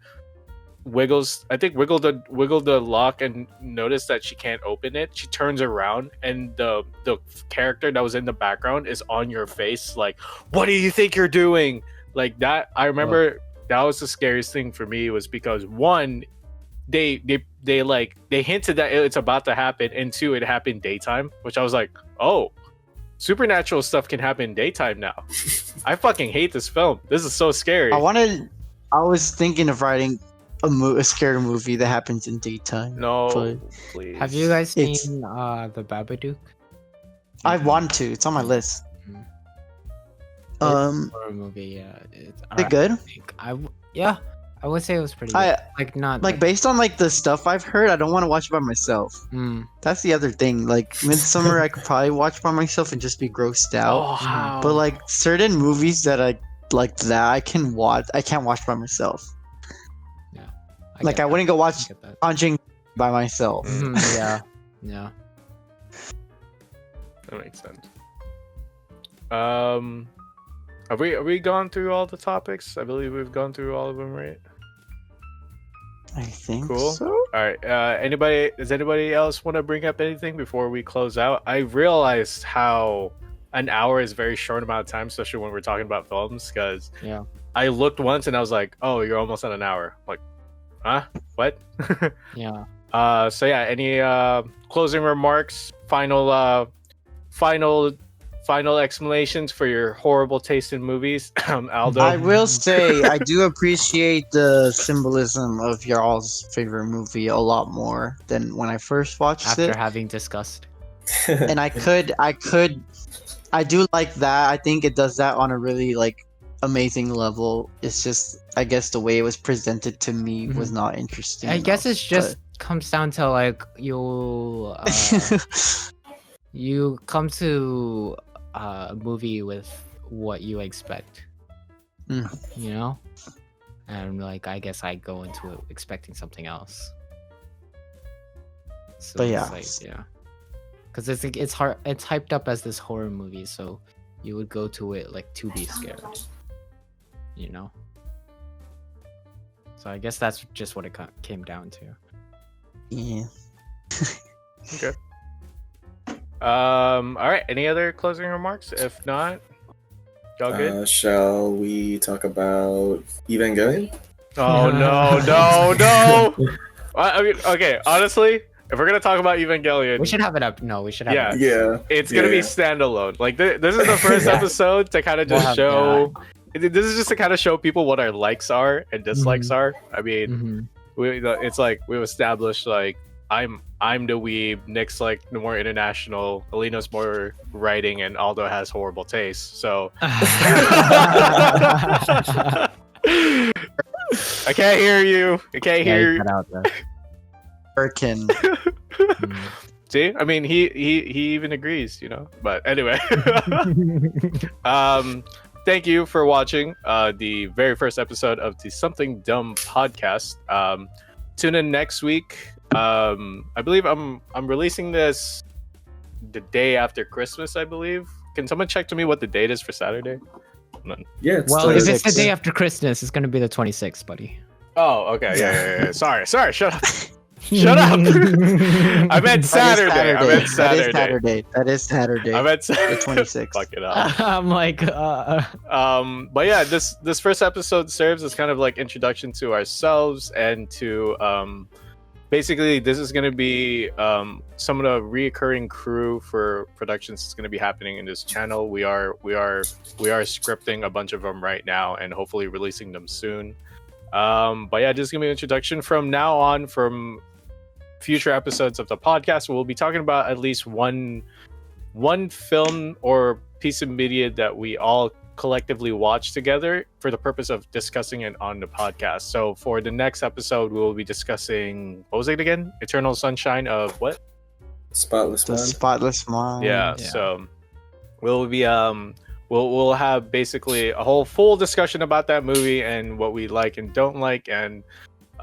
wiggle the lock and notice that she can't open it, she turns around and the character that was in the background is on your face like, what do you think you're doing? Like that. I remember that was the scariest thing for me, was because one, they hinted that it's about to happen, and two, it happened daytime, which I was like, oh, supernatural stuff can happen daytime now. I fucking hate this film. This is so scary. I was thinking of writing a scary movie that happens in daytime. No, please. Have you guys seen the Babadook? I want to. It's on my list. It's a horror movie. Yeah, is it good? I would say it was pretty good. Based on like the stuff I've heard, I don't want to watch it by myself. That's the other thing. Like Midsummer, I could probably watch by myself and just be grossed out. But like certain movies that I like that I can't watch by myself. I wouldn't go watch Conjuring by myself. Yeah. That makes sense. Have we gone through all the topics? I believe we've gone through all of them, right? I think cool. so. All right. Does anybody else want to bring up anything before we close out? I realized how an hour is a very short amount of time, especially when we're talking about films, because I looked once and I was like, oh, you're almost at an hour. I'm like, huh? What? Yeah. So yeah, any closing remarks, final explanations for your horrible taste in movies, Aldo? I will say I do appreciate the symbolism of y'all's favorite movie a lot more than when I first watched it. After having discussed. And I do like that. I think it does that on a really like amazing level. It's just, I guess the way it was presented to me was not interesting. I guess it's just comes down to like you come to a movie with what you expect, you know, and like I guess I go into it expecting something else. So but yeah, because it's hard. It's hyped up as this horror movie, so you would go to it like to be scared, you know. So I guess that's just what it came down to. Yeah. Okay. All right. Any other closing remarks? If not, y'all good? Shall we talk about Evangelion? Oh no! I mean, okay. Honestly, if we're gonna talk about Evangelion, we should have it up. No, we should have it up. Yeah. It's gonna be standalone. Like this is the first episode to kind of just show. This is just to kind of show people what our likes are and dislikes are. I mean, it's like we've established like I'm the weeb, Nick's like the more international, Alina's more writing, and Aldo has horrible taste. So I can't hear you. I can't hear you. Birkin. See, I mean, he even agrees, you know. But anyway, thank you for watching the very first episode of the Something Dumb podcast. Tune in next week. I believe I'm releasing this the day after Christmas, I believe. Can someone check to me what the date is for Saturday? Yeah. Well, if it's the day after Christmas, it's gonna be the 26th, buddy. Oh, okay. Yeah. Sorry. Shut up. Shut up. I meant Saturday. That is Saturday. I meant the 26th. Fuck it up. I'm like, but yeah, this first episode serves as kind of like introduction to ourselves and to basically this is going to be some of the reoccurring crew for productions that's going to be happening in this channel. We are scripting a bunch of them right now and hopefully releasing them soon. But yeah, this is gonna be an introduction. From now on, from future episodes of the podcast, we'll be talking about at least one film or piece of media that we all collectively watch together for the purpose of discussing it on the podcast. So for the next episode, we will be discussing, what was it again? Eternal Sunshine of what? Spotless The Mind. Spotless Mind. Yeah. Yeah. So we'll be we'll have basically a whole full discussion about that movie and what we like and don't like, and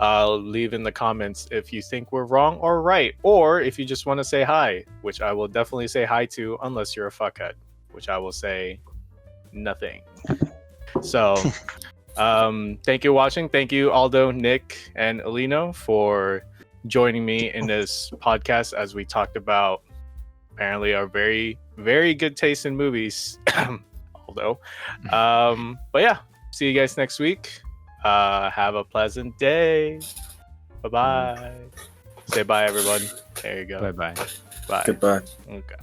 leave in the comments if you think we're wrong or right, or if you just want to say hi, which I will definitely say hi to, unless you're a fuckhead, which I will say nothing. So thank you for watching. Thank you, Aldo, Nick, and Alino, for joining me in this podcast as we talked about apparently our very, very good taste in movies. Aldo. But yeah, see you guys next week. Have a pleasant day. Bye-bye. Say bye, everyone. There you go. Bye bye. Bye. Goodbye. Okay.